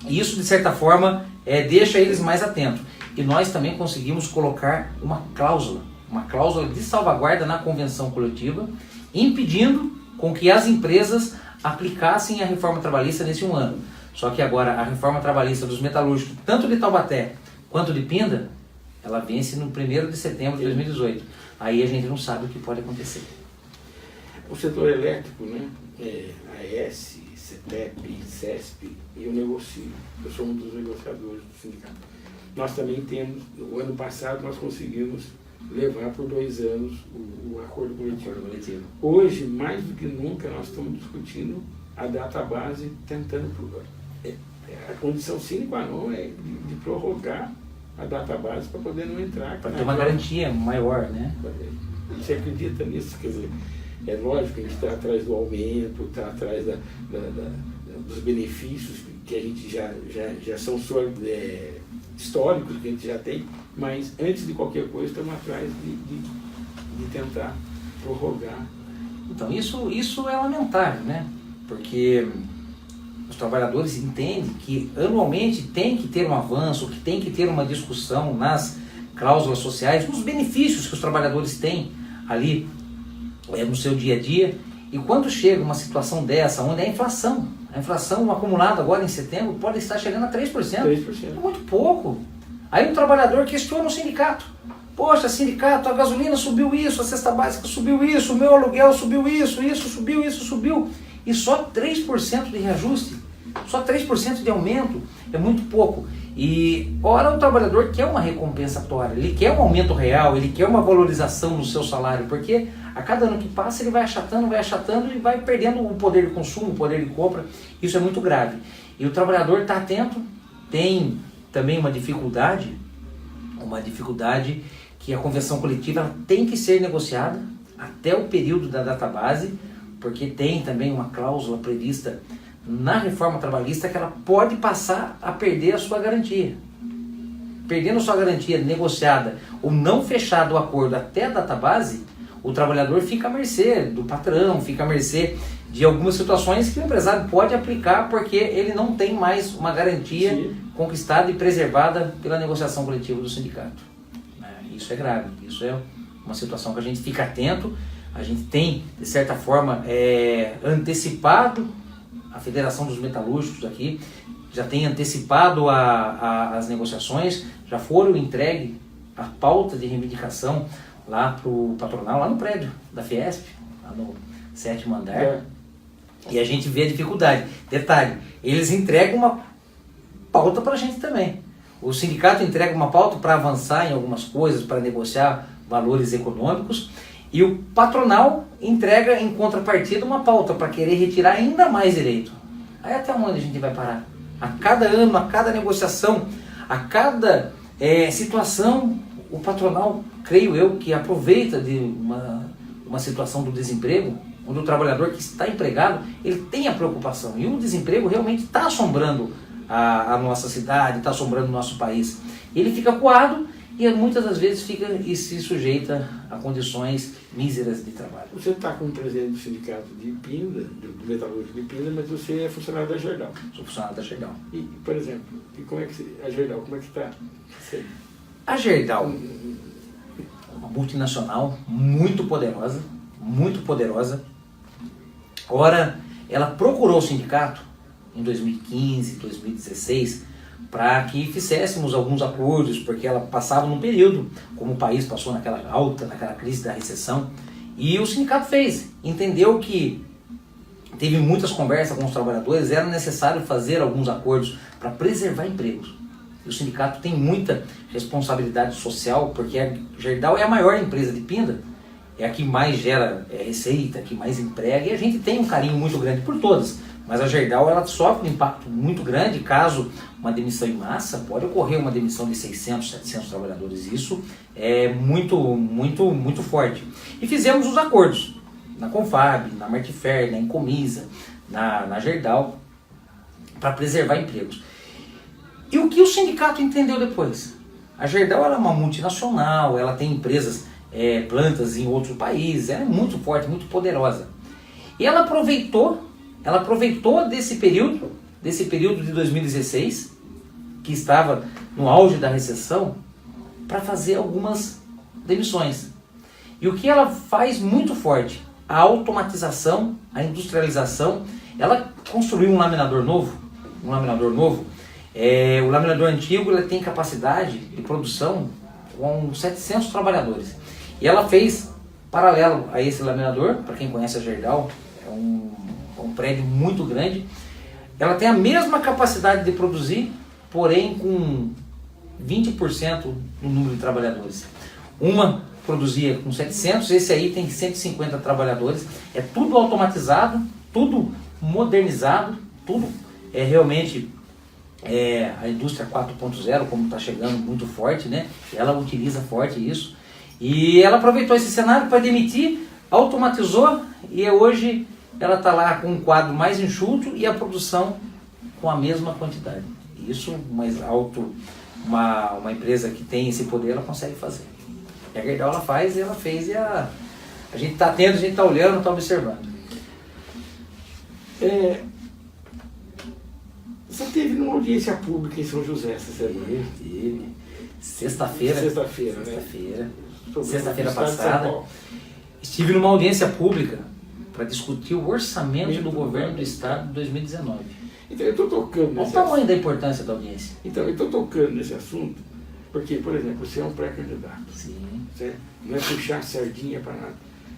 F: e isso de certa forma deixa eles mais atentos. E nós também conseguimos colocar uma cláusula de salvaguarda na convenção coletiva, impedindo com que as empresas aplicassem a reforma trabalhista nesse um ano. Só que agora a reforma trabalhista dos metalúrgicos, tanto de Taubaté quanto de Pinda, ela vence no 1º de setembro de 2018. Aí a gente não sabe o que pode acontecer.
D: O setor elétrico, né? AES, CETEP, CESP, eu negocio. Eu sou um dos negociadores do sindicato. Nós também temos, no ano passado nós conseguimos levar por 2 anos o acordo coletivo. Hoje, mais do que nunca, nós estamos discutindo a database, tentando... A condição sine qua non é de prorrogar a database para poder não entrar.
F: Para ter uma garantia maior, né?
D: Você acredita nisso? Quer dizer, é lógico que a gente está atrás do aumento, está atrás dos benefícios que a gente já são históricos que a gente já tem, mas antes de qualquer coisa estamos atrás de tentar prorrogar.
F: Então isso é lamentável, né? Porque os trabalhadores entendem que anualmente tem que ter um avanço, que tem que ter uma discussão nas cláusulas sociais, nos benefícios que os trabalhadores têm ali no seu dia a dia. E quando chega uma situação dessa, onde a inflação acumulada agora em setembro pode estar chegando a 3%.
D: 3%.
F: É muito pouco. Aí o trabalhador questiona o sindicato. Poxa, sindicato, a gasolina subiu isso, a cesta básica subiu isso, o meu aluguel subiu isso subiu. E só 3% de reajuste, só 3% de aumento, é muito pouco. E ora o trabalhador quer uma recompensatória, ele quer um aumento real, ele quer uma valorização no seu salário, porque a cada ano que passa ele vai achatando e vai perdendo o poder de consumo, o poder de compra. Isso é muito grave. E o trabalhador está atento, tem também uma dificuldade que a convenção coletiva ela tem que ser negociada até o período da database, porque tem também uma cláusula prevista na reforma trabalhista que ela pode passar a perder a sua garantia. Perdendo a sua garantia negociada ou não fechado o acordo até a database, o trabalhador fica à mercê do patrão, fica à mercê de algumas situações que o empresário pode aplicar porque ele não tem mais uma garantia
D: Sim.
F: conquistada e preservada pela negociação coletiva do sindicato. Isso é grave, isso é uma situação que a gente fica atento, a gente tem, de certa forma, antecipado a Federação dos Metalúrgicos aqui, já tem antecipado as negociações, já foram entregue a pauta de reivindicação lá para o patronal, lá no prédio da Fiesp, lá no 7º andar, e a gente vê a dificuldade. Detalhe, eles entregam uma pauta para a gente também. O sindicato entrega uma pauta para avançar em algumas coisas, para negociar valores econômicos, e o patronal entrega em contrapartida uma pauta para querer retirar ainda mais direito. Aí até onde a gente vai parar? A cada ano, a cada negociação, a cada situação, o patronal, creio eu, que aproveita de uma situação do desemprego, onde o trabalhador que está empregado, ele tem a preocupação. E o desemprego realmente está assombrando a nossa cidade, está assombrando o nosso país. Ele fica coado e muitas das vezes fica e se sujeita a condições míseras de trabalho.
D: Você está como presidente do sindicato de Pinda, do metalúrgico de Pinda, mas você é funcionário da Gerdau.
F: Sou funcionário da Gerdau.
D: E, por exemplo, a Gerdau, como é que está?
F: A Gerdau, uma multinacional muito poderosa, Ora, ela procurou o sindicato em 2015, 2016, para que fizéssemos alguns acordos, porque ela passava num período, como o país passou naquela crise da recessão, e o sindicato fez, entendeu que teve muitas conversas com os trabalhadores, era necessário fazer alguns acordos para preservar empregos. E o sindicato tem muita responsabilidade social, porque a Gerdau é a maior empresa de Pinda, é a que mais gera receita, que mais emprega, e a gente tem um carinho muito grande por todas. Mas a Gerdau ela sofre um impacto muito grande caso uma demissão em massa, pode ocorrer uma demissão de 600, 700 trabalhadores. Isso é muito forte. E fizemos os acordos na Confab, na Martifer, na Incomisa, na Gerdau, para preservar empregos. E o que o sindicato entendeu depois? A Gerdau ela é uma multinacional, ela tem empresas, plantas em outros países, ela é muito forte, muito poderosa. E ela aproveitou desse período de 2016, que estava no auge da recessão, para fazer algumas demissões. E o que ela faz muito forte? A automatização, a industrialização. Ela construiu um laminador novo. O laminador antigo ele tem capacidade de produção com 700 trabalhadores. E ela fez, paralelo a esse laminador, para quem conhece a Gerdau, é um prédio muito grande, ela tem a mesma capacidade de produzir, porém com 20% do número de trabalhadores. Uma produzia com 700, esse aí tem 150 trabalhadores, é tudo automatizado, tudo modernizado, tudo realmente a indústria 4.0, como está chegando muito forte, né? Ela utiliza forte isso, e ela aproveitou esse cenário para demitir, automatizou, e hoje ela está lá com um quadro mais enxuto e a produção com a mesma quantidade. Isso mais alto uma empresa que tem esse poder, ela consegue fazer. E a Gerdau, ela faz, ela fez, e a gente está atento, a gente está olhando, está observando.
D: Você teve numa audiência pública em São José essa semana?
F: Teve. Sexta-feira.
D: Sexta-feira, né?
F: Sexta-feira passada. Estive numa audiência pública para discutir o orçamento do governo do estado de 2019.
D: Então eu estou tocando nesse
F: assunto. Olha o tamanho da importância da audiência.
D: Então, eu estou tocando nesse assunto porque, por exemplo, você é um pré-candidato.
F: Sim.
D: Certo? Não é puxar sardinha para nada.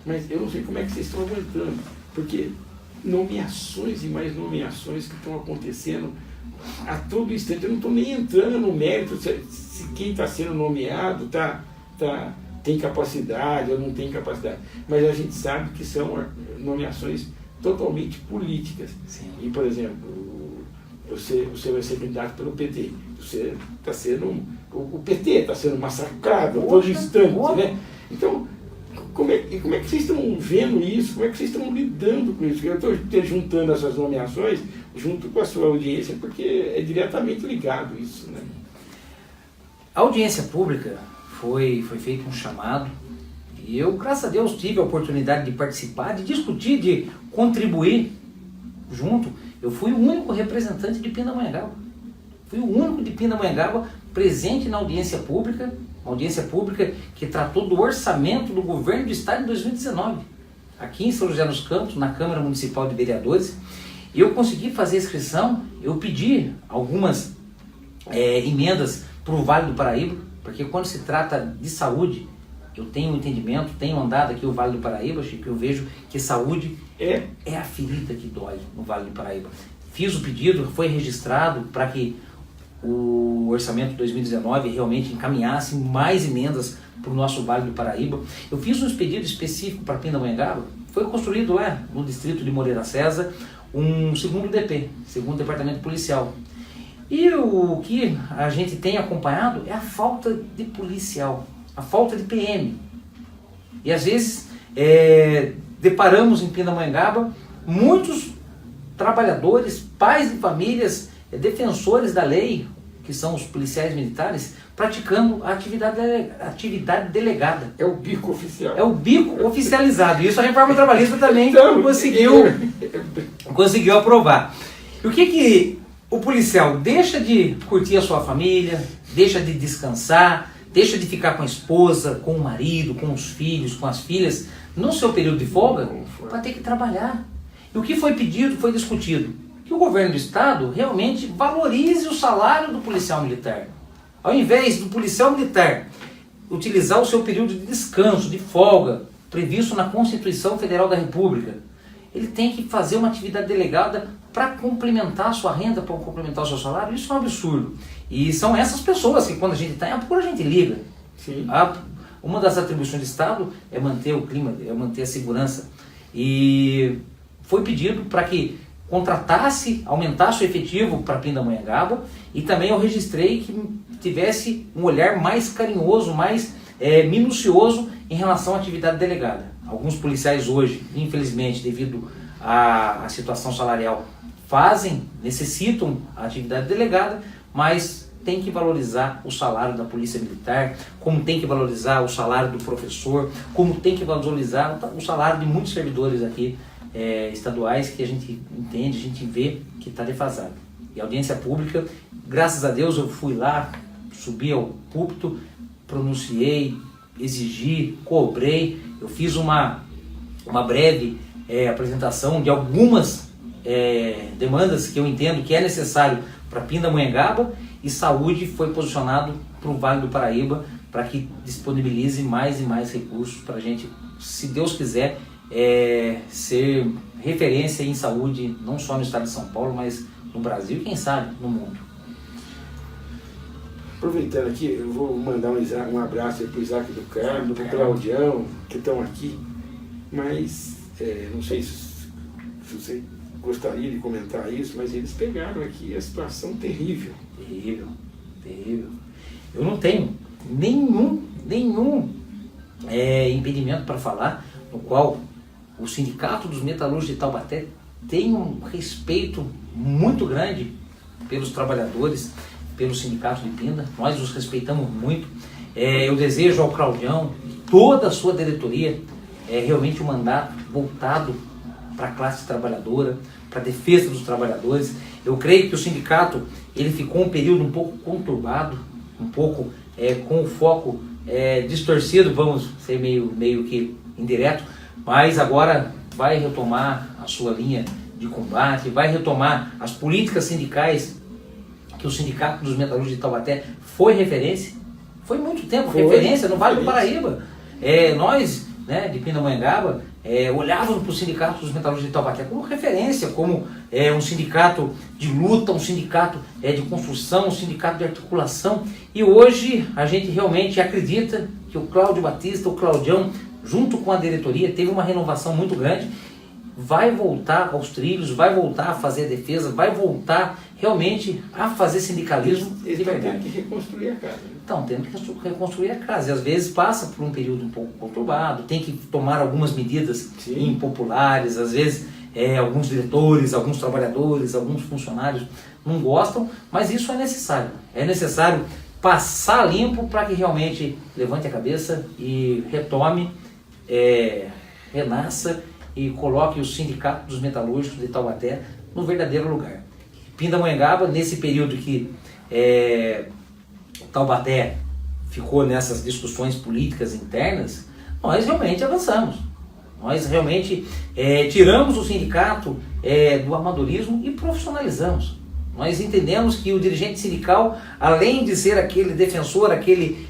D: Mas eu não sei como é que vocês estão aguentando. Porque nomeações e mais nomeações que estão acontecendo a todo instante. Eu não estou nem entrando no mérito se quem está sendo nomeado tem capacidade ou não tem capacidade. Mas a gente sabe que são nomeações totalmente políticas.
F: Sim.
D: E, por exemplo, você vai ser candidato pelo PT. Você está sendo... O PT está sendo massacrado a todo instante, né? Então, como é que vocês estão vendo isso? Como é que vocês estão lidando com isso? Eu estou juntando essas nomeações junto com a sua audiência, porque é diretamente ligado isso, né?
F: A audiência pública foi feito um chamado, e eu, graças a Deus, tive a oportunidade de participar, de discutir, de contribuir junto. Eu fui o único representante de Pindamonhangaba. Fui o único de Pindamonhangaba presente na audiência pública, uma audiência pública que tratou do orçamento do governo do estado em 2019, aqui em São José dos Campos, na Câmara Municipal de Vereadores. Eu consegui fazer a inscrição, eu pedi algumas emendas para o Vale do Paraíba, porque quando se trata de saúde, eu tenho um entendimento, tenho andado aqui o Vale do Paraíba, Chico, eu vejo que saúde é a ferida que dói no Vale do Paraíba. Fiz o pedido, foi registrado para que o orçamento de 2019 realmente encaminhasse mais emendas para o nosso Vale do Paraíba. Eu fiz um pedido específico para Pindamonhangaba, foi construído lá no distrito de Moreira César um segundo DP, segundo Departamento Policial. E o que a gente tem acompanhado é a falta de policial, a falta de PM. E às vezes deparamos em Pindamonhangaba muitos trabalhadores, pais de famílias, defensores da lei, que são os policiais militares, praticando a atividade delegada.
D: É o bico oficial.
F: É o bico oficializado. Isso a reforma trabalhista também conseguiu aprovar. E o que o policial deixa de curtir a sua família, deixa de descansar, deixa de ficar com a esposa, com o marido, com os filhos, com as filhas, no seu período de folga, para ter que trabalhar. E o que foi pedido, foi discutido, que o governo do estado realmente valorize o salário do policial militar. Ao invés do policial militar utilizar o seu período de descanso, de folga, previsto na Constituição Federal da República, ele tem que fazer uma atividade delegada para complementar a sua renda, para complementar o seu salário. Isso é um absurdo. E são essas pessoas que, quando a gente está em apuro, a gente liga.
D: Sim.
F: Uma das atribuições do Estado é manter o clima, é manter a segurança. E foi pedido para que contratasse, aumentasse o efetivo para Pindamonhangaba, e também eu registrei que tivesse um olhar mais carinhoso, mais minucioso em relação à atividade delegada. Alguns policiais hoje, infelizmente, devido à situação salarial, necessitam a atividade delegada, mas tem que valorizar o salário da polícia militar, como tem que valorizar o salário do professor, como tem que valorizar o salário de muitos servidores aqui estaduais, que a gente entende, a gente vê que está defasado. E a audiência pública, graças a Deus, eu fui lá, subi ao púlpito, pronunciei, exigi, cobrei, eu fiz uma breve apresentação de algumas demandas que eu entendo que é necessário para Pindamonhangaba, e saúde foi posicionado para o Vale do Paraíba para que disponibilize mais e mais recursos para a gente, se Deus quiser, ser referência em saúde, não só no estado de São Paulo, mas no Brasil e quem sabe no mundo.
D: Aproveitando aqui, eu vou mandar um abraço para o Isaac do Carmo, para o Claudião, que estão aqui, mas não sei se você gostaria de comentar isso, mas eles pegaram aqui a situação terrível. Terrível.
F: Eu não tenho nenhum impedimento para falar, no qual o Sindicato dos Metalúrgicos de Taubaté tem um respeito muito grande pelos trabalhadores, pelo Sindicato de Pinda, nós os respeitamos muito. Eu desejo ao Claudião, toda a sua diretoria, realmente um mandato voltado para a classe trabalhadora, para a defesa dos trabalhadores. Eu creio que o sindicato ele ficou um período um pouco conturbado, um pouco com o foco distorcido, vamos ser meio que indireto, mas agora vai retomar a sua linha de combate, vai retomar as políticas sindicais que o Sindicato dos Metalúrgicos de Taubaté foi referência, foi muito tempo referência no Vale do Paraíba. Nós, né, de Pindamonhangaba, olhávamos para o Sindicato dos Metalúrgicos de Taubaté como referência, como um sindicato de luta, um sindicato de construção, um sindicato de articulação, e hoje a gente realmente acredita que o Cláudio Batista, o Claudião, junto com a diretoria, teve uma renovação muito grande, vai voltar aos trilhos, vai voltar a fazer a defesa, vai voltar realmente a fazer sindicalismo de verdade.
D: Tendo que reconstruir a casa.
F: Então, tendo que reconstruir a casa. E às vezes passa por um período um pouco conturbado, tem que tomar algumas medidas impopulares, às vezes alguns diretores, alguns trabalhadores, alguns funcionários não gostam, mas isso é necessário. É necessário passar limpo para que realmente levante a cabeça e retome, renasça e coloque o Sindicato dos Metalúrgicos de Taubaté no verdadeiro lugar. Pindamonhangaba, nesse período que Taubaté ficou nessas discussões políticas internas, nós realmente avançamos. Nós realmente tiramos o sindicato do amadorismo e profissionalizamos. Nós entendemos que o dirigente sindical, além de ser aquele defensor, aquele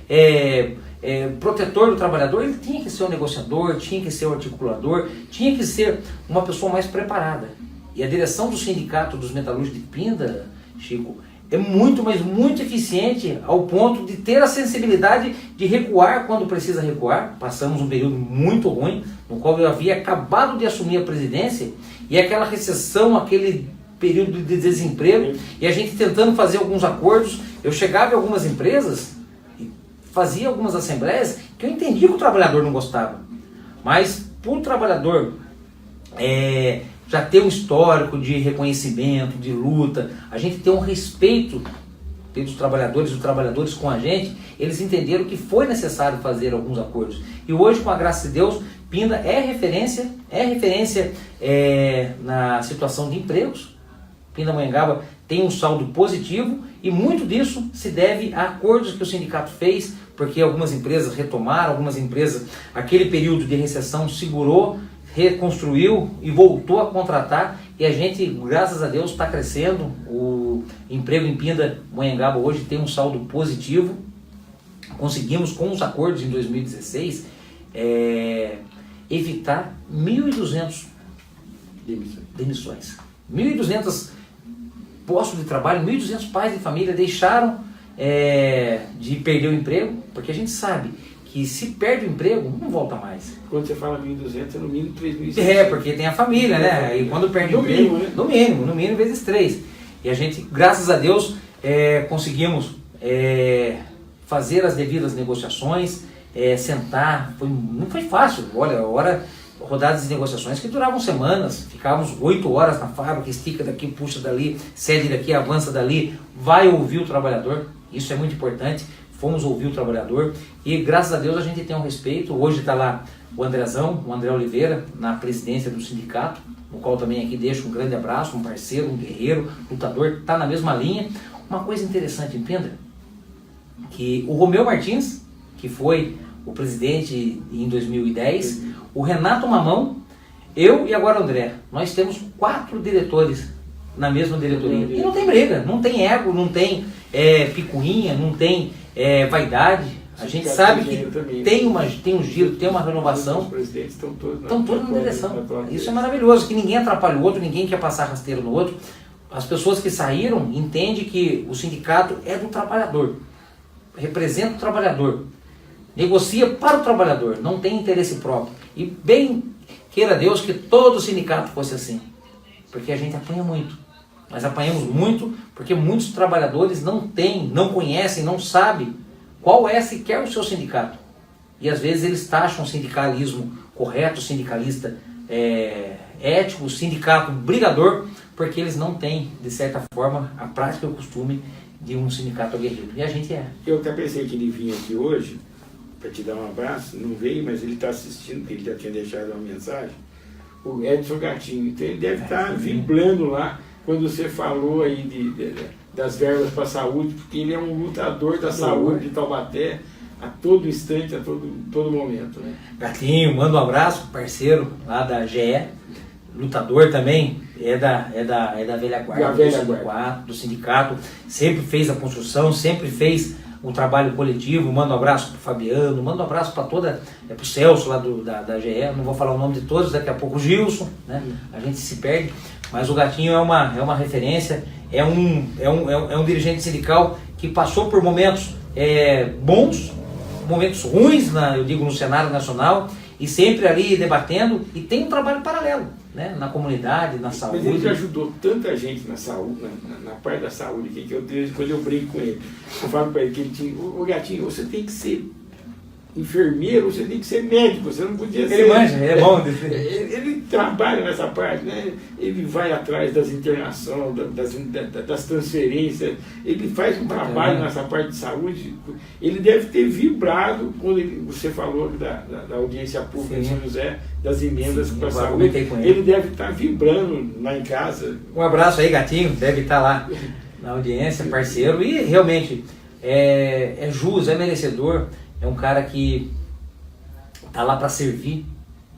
F: protetor do trabalhador, ele tinha que ser um negociador, tinha que ser um articulador, tinha que ser uma pessoa mais preparada. E a direção do Sindicato dos Metalúrgicos de Pinda, Chico, é muito, mas muito eficiente ao ponto de ter a sensibilidade de recuar quando precisa recuar. Passamos um período muito ruim, no qual eu havia acabado de assumir a presidência, e aquela recessão, aquele período de desemprego, e a gente tentando fazer alguns acordos. Eu chegava em algumas empresas, fazia algumas assembleias, que eu entendia que o trabalhador não gostava. Mas, para o trabalhador já ter um histórico de reconhecimento, de luta, a gente ter um respeito pelos trabalhadores, os trabalhadores com a gente, eles entenderam que foi necessário fazer alguns acordos. E hoje, com a graça de Deus, Pinda é referência na situação de empregos. Pindamonhangaba tem um saldo positivo e muito disso se deve a acordos que o sindicato fez, porque algumas empresas retomaram, algumas empresas, aquele período de recessão segurou, reconstruiu e voltou a contratar, e a gente, graças a Deus, está crescendo. O emprego em Pindamonhangaba hoje tem um saldo positivo. Conseguimos, com os acordos em 2016, evitar 1.200 demissões. 1.200 postos de trabalho, 1.200 pais de família deixaram de perder o emprego, porque a gente sabe que se perde o emprego, não volta mais.
D: Quando você fala 1.200, é no mínimo 3.600.
F: Porque tem a família, né? E quando perde o emprego,
D: né?
F: no mínimo vezes 3. E a gente, graças a Deus, conseguimos fazer as devidas negociações, sentar, não foi fácil. Olha, rodadas de negociações que duravam semanas, ficávamos 8 horas na fábrica, estica daqui, puxa dali, cede daqui, avança dali, vai ouvir o trabalhador, isso é muito importante. Fomos ouvir o trabalhador e, graças a Deus, a gente tem um respeito. Hoje está lá o Andrezão, o André Oliveira, na presidência do sindicato, no qual também aqui deixo um grande abraço, um parceiro, um guerreiro, lutador, está na mesma linha. Uma coisa interessante, entenda, que o Romeu Martins, que foi o presidente em 2010, o Renato Mamão, eu e agora o André, nós temos 4 diretores na mesma diretoria. E não tem briga, não tem ego, não tem picuinha, não tem vaidade. A gente sabe que tem um giro, tem uma renovação.
D: Os presidentes estão
F: todos na direção. Isso é maravilhoso, que ninguém atrapalha o outro, ninguém quer passar rasteiro no outro. As pessoas que saíram entendem que o sindicato é do trabalhador, representa o trabalhador, negocia para o trabalhador, não tem interesse próprio. E bem queira Deus que todo sindicato fosse assim, porque a gente apanha muito. Nós apanhamos muito porque muitos trabalhadores não conhecem, não sabem qual é sequer o seu sindicato. E às vezes eles taxam o sindicalismo correto, o sindicalista ético, o sindicato brigador, porque eles não têm, de certa forma, a prática e o costume de um sindicato aguerrido. E a gente é.
D: Eu até pensei que ele vinha aqui hoje para te dar um abraço, não veio, mas ele está assistindo, porque ele já tinha deixado uma mensagem, o Edson Gatinho. Então ele deve estar vibrando lá quando você falou aí das verbas para a saúde, porque ele é um lutador da saúde de Taubaté a todo instante, a todo momento. Né?
F: Gatinho, manda um abraço, parceiro lá da GE, lutador também, é da velha guarda, do sindicato, sempre fez a construção, sempre fez o trabalho coletivo. Manda um abraço pro Fabiano, manda um abraço para pro Celso lá da GE, não vou falar o nome de todos, daqui a pouco o Gilson, né? A gente se perde, mas o Gatinho é uma referência, é um dirigente sindical que passou por momentos bons, momentos ruins, eu digo, no cenário nacional, e sempre ali debatendo, e tem um trabalho paralelo, né, na comunidade, na saúde.
D: Mas ele já ajudou tanta gente na saúde, na parte da saúde, que eu tenho, quando eu brinco com ele, eu falo para ele que ele tinha, ô Gatinho, você tem que ser enfermeiro, você tem que ser médico, você não podia ser...
F: Ele manja, é bom.
D: Ele trabalha nessa parte, né? Ele vai atrás das internações, das transferências, ele faz um trabalho nessa parte de saúde. Ele deve ter vibrado quando você falou da audiência pública de São José, das emendas para a saúde. Ele deve estar vibrando lá em casa.
F: Um abraço aí, Gatinho, deve estar lá na audiência, parceiro, e realmente é jus, é merecedor. É um cara que está lá para servir.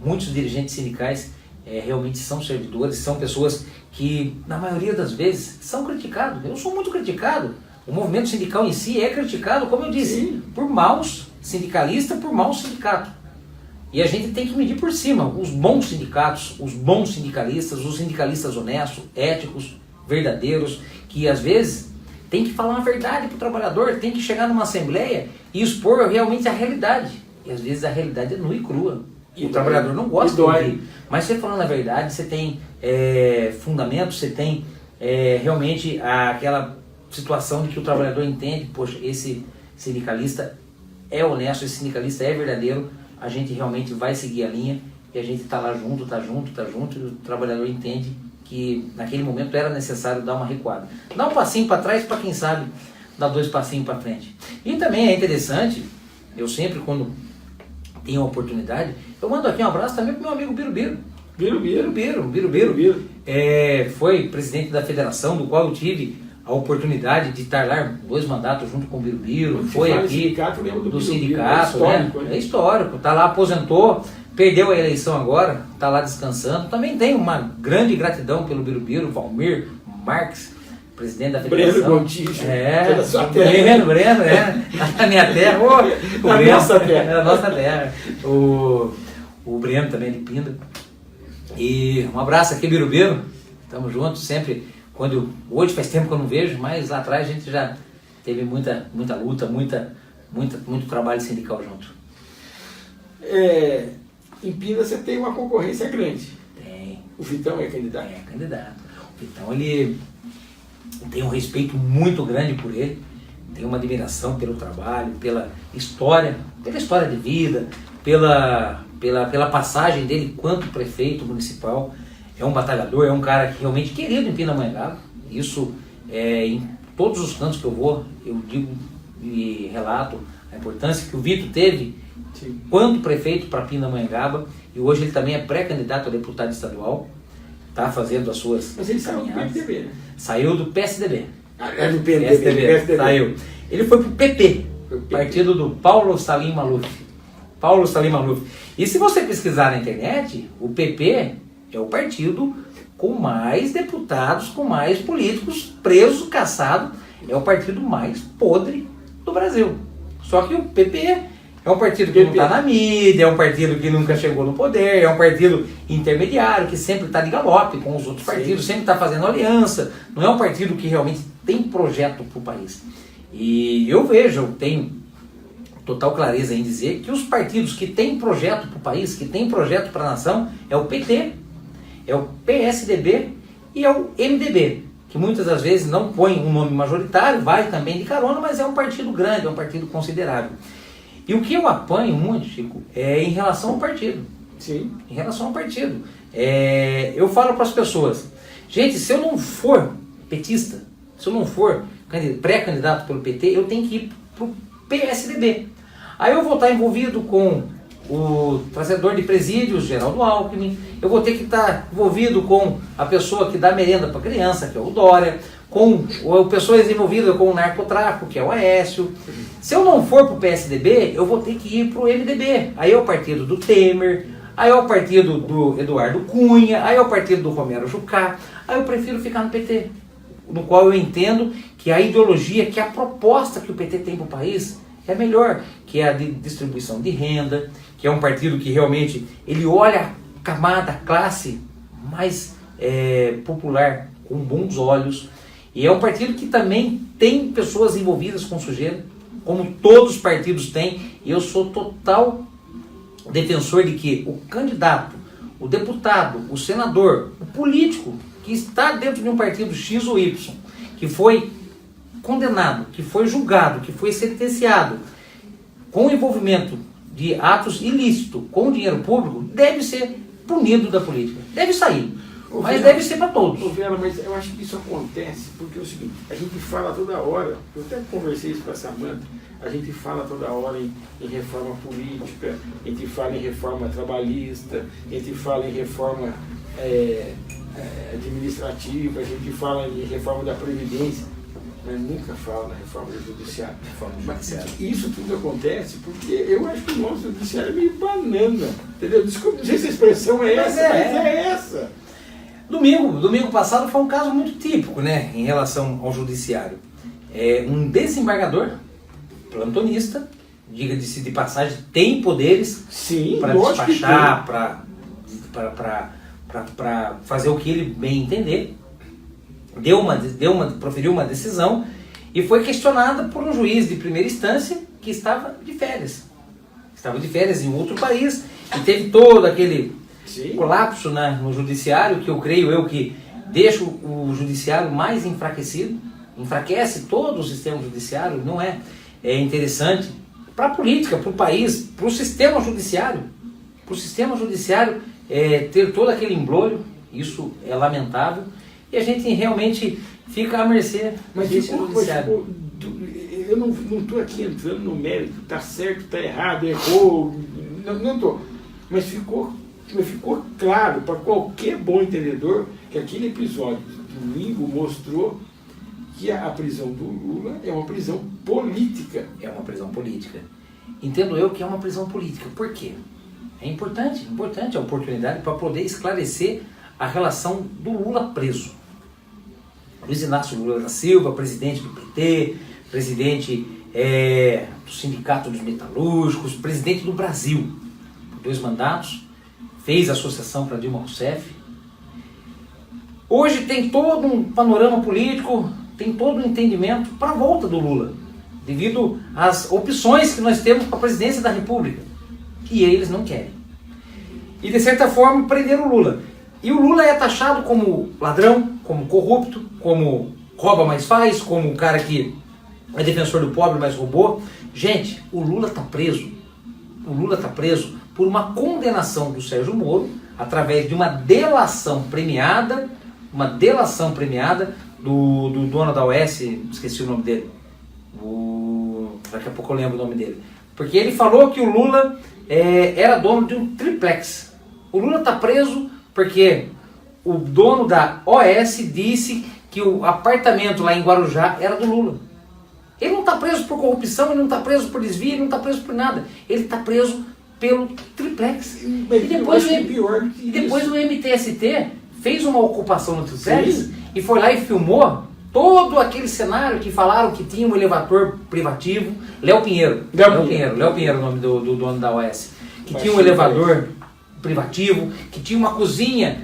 F: Muitos dirigentes sindicais realmente são servidores, são pessoas que, na maioria das vezes, são criticados. Eu sou muito criticado. O movimento sindical em si é criticado, como eu disse, por maus sindicalistas, por maus sindicatos. E a gente tem que medir por cima os bons sindicatos, os bons sindicalistas, os sindicalistas honestos, éticos, verdadeiros, que às vezes tem que falar a verdade para o trabalhador, tem que chegar numa assembleia e expor realmente a realidade. E às vezes a realidade é nua e crua. E o trabalhador não gosta de ouvir. Mas você falando a verdade, você tem fundamento, você tem realmente aquela situação de que o trabalhador entende, poxa, esse sindicalista é honesto, esse sindicalista é verdadeiro, a gente realmente vai seguir a linha e a gente está lá junto, e o trabalhador entende que naquele momento era necessário dar uma recuada. Dá um passinho para trás para quem sabe dar 2 passinhos para frente. E também é interessante, eu sempre quando tenho a oportunidade, eu mando aqui um abraço também para meu amigo Birubiru. Birubiru. Foi presidente da federação, do qual eu tive a oportunidade de estar lá 2 mandatos junto com o Birubiru. Foi aqui do sindicato, né? É histórico, tá lá, aposentou, perdeu a eleição agora, está lá descansando. Também tenho uma grande gratidão pelo Birubiru, Valmir Marques, presidente da federação.
D: Breno Gontijo, da sua terra.
F: Breno, na minha terra.
D: Nossa terra.
F: Na nossa terra. O Breno também de Pinda. E um abraço aqui, Birubiru. Estamos juntos sempre. Hoje faz tempo que eu não vejo, mas lá atrás a gente já teve muita luta, muito trabalho sindical junto.
D: Em Pina você tem uma concorrência grande.
F: Tem.
D: O Vitão é candidato?
F: É candidato. O Vitão, ele tem um respeito muito grande por ele, tem uma admiração pelo trabalho, pela história de vida, pela passagem dele quanto prefeito municipal. É um batalhador, é um cara que realmente querido em Pindamonhangaba. Isso, em todos os cantos que eu vou, eu digo e relato a importância que o Vitor teve quanto prefeito para Pindamonhangaba, e hoje ele também é pré-candidato a deputado estadual, está fazendo as suas
D: Mas ele saiu do PSDB, né?
F: Saiu do PSDB.
D: Do PSDB.
F: Saiu. Ele foi para o PP, partido do Paulo Salim Maluf. E se você pesquisar na internet, o PP é o partido com mais deputados, com mais políticos presos, caçados, é o partido mais podre do Brasil. Só que o PP é um partido que não está na mídia, é um partido que nunca chegou no poder, é um partido intermediário, que sempre está de galope com os outros partidos, sempre está fazendo aliança, não é um partido que realmente tem projeto para o país. E eu tenho total clareza em dizer que os partidos que têm projeto para o país, que têm projeto para a nação, é o PT, é o PSDB e é o MDB, que muitas das vezes não põe um nome majoritário, vai também de carona, mas é um partido grande, é um partido considerável. E o que eu apanho muito, Chico, é em relação ao partido.
D: Sim.
F: Em relação ao partido. Eu falo para as pessoas, gente, se eu não for petista, se eu não for pré-candidato pelo PT, eu tenho que ir para o PSDB. Aí eu vou estar envolvido com o trazedor de presídios, Geraldo Alckmin, eu vou ter que estar envolvido com a pessoa que dá merenda para criança, que é o Dória, com pessoas envolvidas com o narcotráfico, que é o Aécio. Se eu não for para o PSDB, eu vou ter que ir para o MDB. Aí é o partido do Temer, aí é o partido do Eduardo Cunha, aí é o partido do Romero Jucá. Aí eu prefiro ficar no PT, no qual eu entendo que a ideologia, que a proposta que o PT tem para o país é melhor, que é a de distribuição de renda, que é um partido que realmente ele olha a camada, a classe mais popular com bons olhos, e é um partido que também tem pessoas envolvidas com sujeira, como todos os partidos têm, e eu sou total defensor de que o candidato, o deputado, o senador, o político que está dentro de um partido X ou Y, que foi condenado, que foi julgado, que foi sentenciado com envolvimento de atos ilícitos com dinheiro público, deve ser punido da política. Deve sair. Mas deve ser para todos.
D: Vera, mas eu acho que isso acontece porque é o seguinte, a gente fala toda hora, eu até conversei isso com a Samanta, a gente fala toda hora em reforma política, a gente fala em reforma trabalhista, a gente fala em reforma administrativa, a gente fala em reforma da Previdência, mas nunca fala na reforma do Judiciário. Mas isso tudo acontece porque eu acho que o nosso Judiciário é meio banana, entendeu? Desculpa, não sei se a expressão é essa, mas é essa.
F: Domingo passado foi um caso muito típico, né, em relação ao Judiciário. Um desembargador, plantonista, diga-se de passagem, tem poderes para despachar, para fazer o que ele bem entender, proferiu uma decisão e foi questionada por um juiz de primeira instância que estava de férias. Estava de férias em outro país e teve todo aquele colapso no judiciário, que eu creio que deixa o judiciário mais enfraquecido, enfraquece todo o sistema judiciário, não é interessante para a política, para o país, para o sistema judiciário. Para o sistema judiciário ter todo aquele embrolho, isso é lamentável, e a gente realmente fica à mercê desse judiciário.
D: Eu não estou aqui entrando no mérito, está certo, está errado, errou, não estou, mas ficou claro para qualquer bom entendedor que aquele episódio de domingo mostrou que a prisão do Lula é uma prisão política.
F: É uma prisão política. Entendo eu que é uma prisão política. Por quê? É importante a oportunidade para poder esclarecer a relação do Lula preso. Luiz Inácio Lula da Silva, presidente do PT, presidente do Sindicato dos Metalúrgicos, presidente do Brasil, por 2 mandatos, fez associação para Dilma Rousseff. Hoje tem todo um panorama político, tem todo um entendimento para a volta do Lula, devido às opções que nós temos para a presidência da República, e eles não querem. E de certa forma prenderam o Lula. E o Lula é taxado como ladrão, como corrupto, como rouba mais faz, como um cara que é defensor do pobre, mas roubou. Gente, o Lula está preso. O Lula está preso por uma condenação do Sérgio Moro, através de uma delação premiada do dono da OAS, esqueci o nome dele, daqui a pouco eu lembro o nome dele, porque ele falou que o Lula era dono de um triplex. O Lula está preso porque o dono da OAS disse que o apartamento lá em Guarujá era do Lula. Ele não está preso por corrupção, ele não está preso por desvio, ele não está preso por nada. Ele está preso pelo triplex. E depois o MTST fez uma ocupação no triplex e foi lá e filmou todo aquele cenário que falaram que tinha um elevador privativo. Léo Pinheiro é o nome do dono da OAS. Que tinha um elevador privativo, que tinha uma cozinha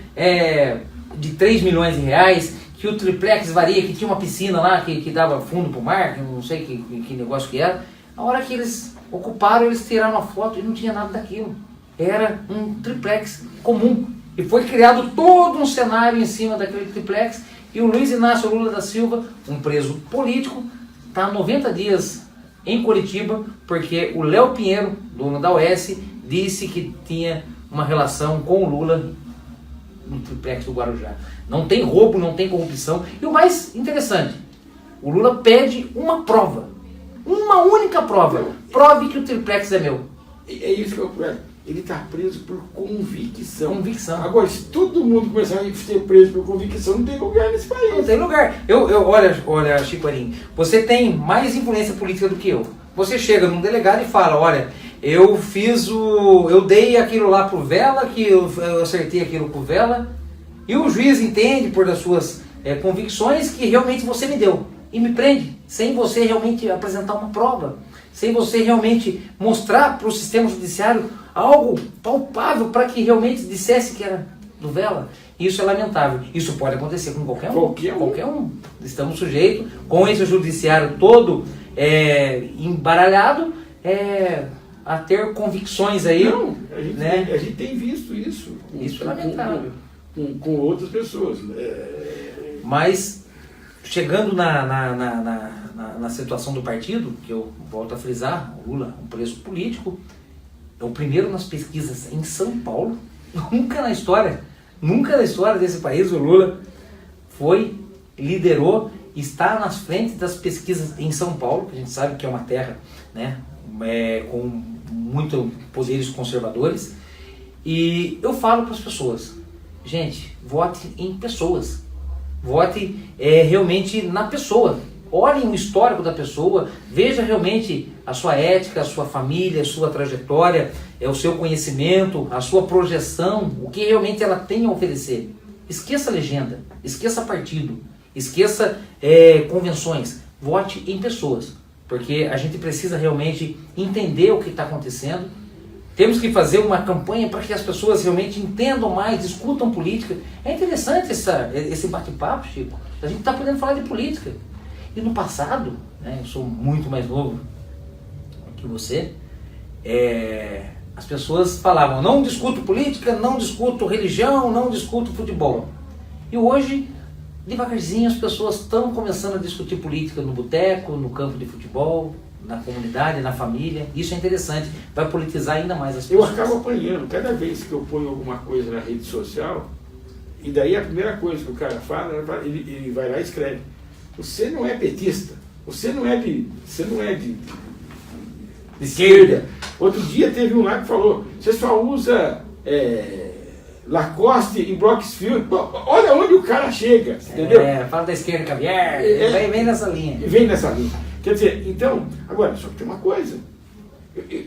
F: de 3 milhões de reais, que o triplex varia, que tinha uma piscina lá que dava fundo pro mar, que eu não sei que negócio que era. Na hora que eles ocuparam, eles tiraram uma foto e não tinha nada daquilo. Era um triplex comum. E foi criado todo um cenário em cima daquele triplex. E o Luiz Inácio Lula da Silva, um preso político, está há 90 dias em Curitiba, porque o Léo Pinheiro, dono da OAS, disse que tinha uma relação com o Lula no triplex do Guarujá. Não tem roubo, não tem corrupção. E o mais interessante, O Lula pede uma prova. Uma única prova. Prove que o triplex é meu.
D: É isso que eu quero. Ele está preso por convicção.
F: Convicção.
D: Agora, se todo mundo começar a ser preso por convicção, não tem lugar nesse país.
F: Não tem lugar. Olha, Chico Arim, você tem mais influência política do que eu. Você chega num delegado e fala, olha, eu dei aquilo lá pro Vela, que eu acertei aquilo pro Vela, e o juiz entende por das suas convicções que realmente você me deu. E me prende, sem você realmente apresentar uma prova, sem você realmente mostrar para o sistema judiciário algo palpável para que realmente dissesse que era do Vela. Isso é lamentável. Isso pode acontecer com qualquer um. Qualquer um. Estamos sujeitos, com esse judiciário todo embaralhado, a ter convicções aí.
D: Não,
F: né?
D: a gente tem visto isso.
F: Isso é lamentável.
D: Com outras pessoas.
F: Mas, chegando na situação do partido, que eu volto a frisar, o Lula, um preso político, é o primeiro nas pesquisas em São Paulo. Nunca na história desse país o Lula liderou, está nas frentes das pesquisas em São Paulo, que a gente sabe que é uma terra, né, com muitos poderes conservadores. E eu falo para as pessoas, gente, vote em pessoas. Vote realmente na pessoa. Olhem o histórico da pessoa, veja realmente a sua ética, a sua família, a sua trajetória, o seu conhecimento, a sua projeção, o que realmente ela tem a oferecer. Esqueça legenda, esqueça partido, esqueça convenções. Vote em pessoas, porque a gente precisa realmente entender o que está acontecendo. Temos que fazer uma campanha para que as pessoas realmente entendam mais, discutam política. É interessante esse bate-papo, Chico. A gente está podendo falar de política. E no passado, né, eu sou muito mais novo que você, as pessoas falavam, não discuto política, não discuto religião, não discuto futebol. E hoje, devagarzinho, as pessoas estão começando a discutir política no boteco, no campo de futebol, na comunidade, na família. Isso é interessante, vai politizar ainda mais as pessoas.
D: Eu acabo apanhando, cada vez que eu ponho alguma coisa na rede social, e daí a primeira coisa que o cara fala, ele vai lá e escreve, você não é petista, você não é de esquerda. Outro dia teve um lá que falou, você só usa Lacoste em Bloxfield. Olha onde o cara chega, entendeu?
F: Fala da esquerda caviar, vem nessa linha.
D: Vem nessa linha. Quer dizer, então, agora, só que tem uma coisa,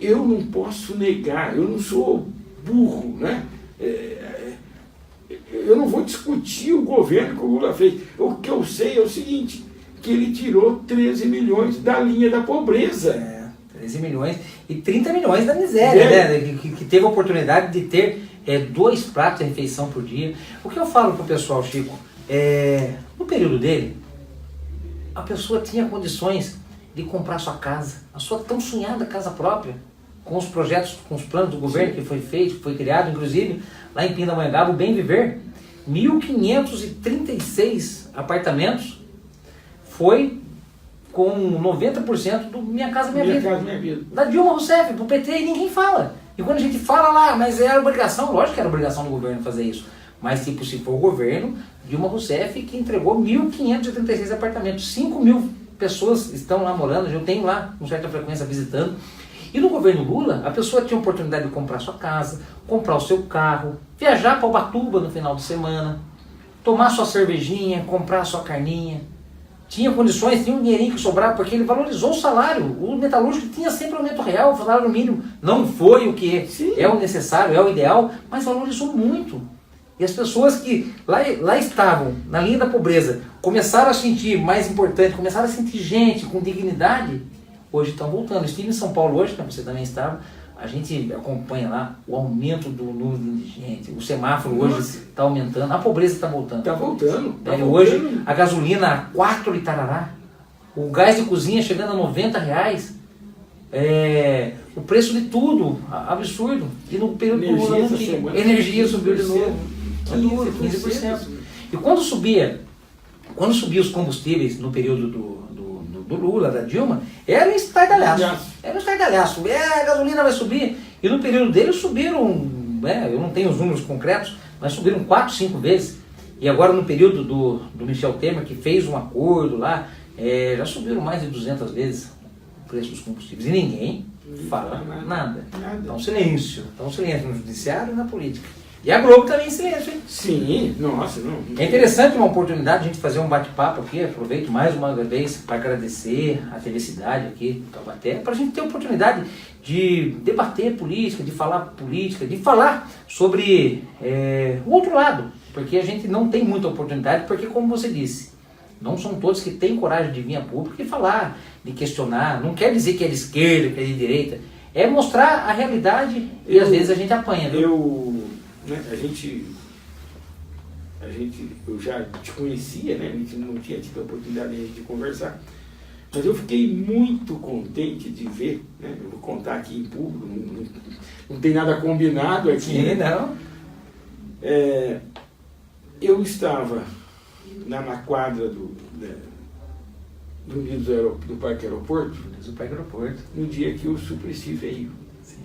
D: eu não posso negar, eu não sou burro, né? Eu não vou discutir o governo que o Lula fez. O que eu sei é o seguinte, que ele tirou 13 milhões da linha da pobreza.
F: 13 milhões e 30 milhões da miséria, né? Que teve a oportunidade de ter 2 pratos de refeição por dia. O que eu falo pro pessoal, Chico, no período dele, a pessoa tinha condições de comprar sua casa, a sua tão sonhada casa própria, com os projetos, com os planos do governo que foi feito, que foi criado, inclusive lá em Pindamonhangaba, o Bem Viver, 1.536 apartamentos, foi com 90% do Minha Casa Minha Vida.
D: Casa, Minha Vida.
F: Da Dilma Rousseff, pro PT, e ninguém fala. E quando a gente fala lá, mas era obrigação, lógico que era obrigação do governo fazer isso, mas tipo, se for o governo, Dilma Rousseff que entregou 1.586 apartamentos, 5 mil pessoas estão lá morando, eu tenho lá com certa frequência visitando. E no governo Lula, a pessoa tinha a oportunidade de comprar sua casa, comprar o seu carro, viajar para Ubatuba no final de semana, tomar sua cervejinha, comprar sua carninha. Tinha condições, tinha um dinheirinho que sobrar, porque ele valorizou o salário. O metalúrgico tinha sempre aumento real, o salário mínimo não foi o que é o necessário, é o ideal, mas valorizou muito. E as pessoas que lá estavam, na linha da pobreza, começaram a sentir mais importante, começaram a sentir gente com dignidade, hoje estão voltando. Eu estive em São Paulo hoje, né, você também estava, a gente acompanha lá o aumento do número de indigentes, o semáforo hoje está aumentando, a pobreza está voltando.
D: Está voltando.
F: Hoje a gasolina a 4 litarará, o gás de cozinha chegando a R$90, o preço de tudo, absurdo. E no período do Lula não tinha. Energia subiu de novo. 15%. E quando subia os combustíveis no período do Lula, da Dilma, era um estardalhaço. Era um estardalhaço. A gasolina vai subir. E no período dele subiram, eu não tenho os números concretos, mas subiram 4, 5 vezes. E agora no período do Michel Temer, que fez um acordo lá Já subiram mais de 200 vezes o preço dos combustíveis e ninguém fala nada. Então silêncio no judiciário e na política. E a Globo também em silêncio, hein?
D: Sim, nossa, não.
F: É interessante uma oportunidade de a gente fazer um bate-papo aqui. Aproveito mais uma vez para agradecer a TV Cidade aqui do Taubaté, para a gente ter a oportunidade de debater política, de falar sobre o outro lado, porque a gente não tem muita oportunidade, porque como você disse, não são todos que têm coragem de vir a público e falar, de questionar. Não quer dizer que é de esquerda, que é de direita, é mostrar a realidade e às vezes a gente apanha. Viu?
D: Eu já te conhecia, né? A gente não tinha tido a oportunidade de conversar, mas eu fiquei muito contente de ver, né? Eu vou contar aqui em público, não tem nada combinado aqui.
F: Sim, não.
D: Eu estava na quadra do Unidos do Parque Aeroporto, no dia que o Suplicy veio.
F: Sim.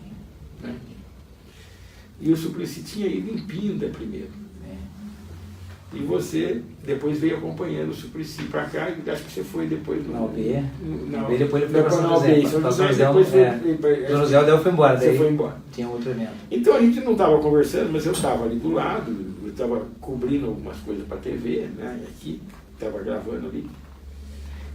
D: Né? E o Suplicy tinha ido em Pinda primeiro. E você depois veio acompanhando o Suplicy para cá, e acho que você foi depois
F: na UB.
D: Depois ele foi para São José.
F: São José o Del foi embora.
D: Você foi embora.
F: Tinha outro evento.
D: Então a gente não estava conversando, mas eu estava ali do lado, eu estava cobrindo algumas coisas para a TV, né? Aqui, estava gravando ali.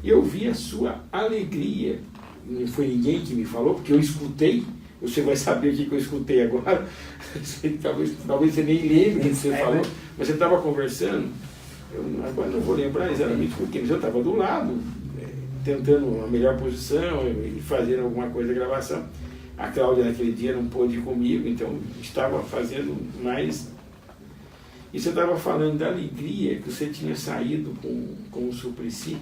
D: E eu vi a sua alegria. Não foi ninguém que me falou, porque eu escutei. Você vai saber o que eu escutei agora. Talvez você nem lembre o que você falou, mas você estava conversando. Agora não vou lembrar exatamente porque, mas eu estava do lado, tentando a melhor posição e fazendo alguma coisa da gravação. A Cláudia naquele dia não pôde ir comigo, então estava fazendo mais. E você estava falando da alegria que você tinha saído com o Suplicy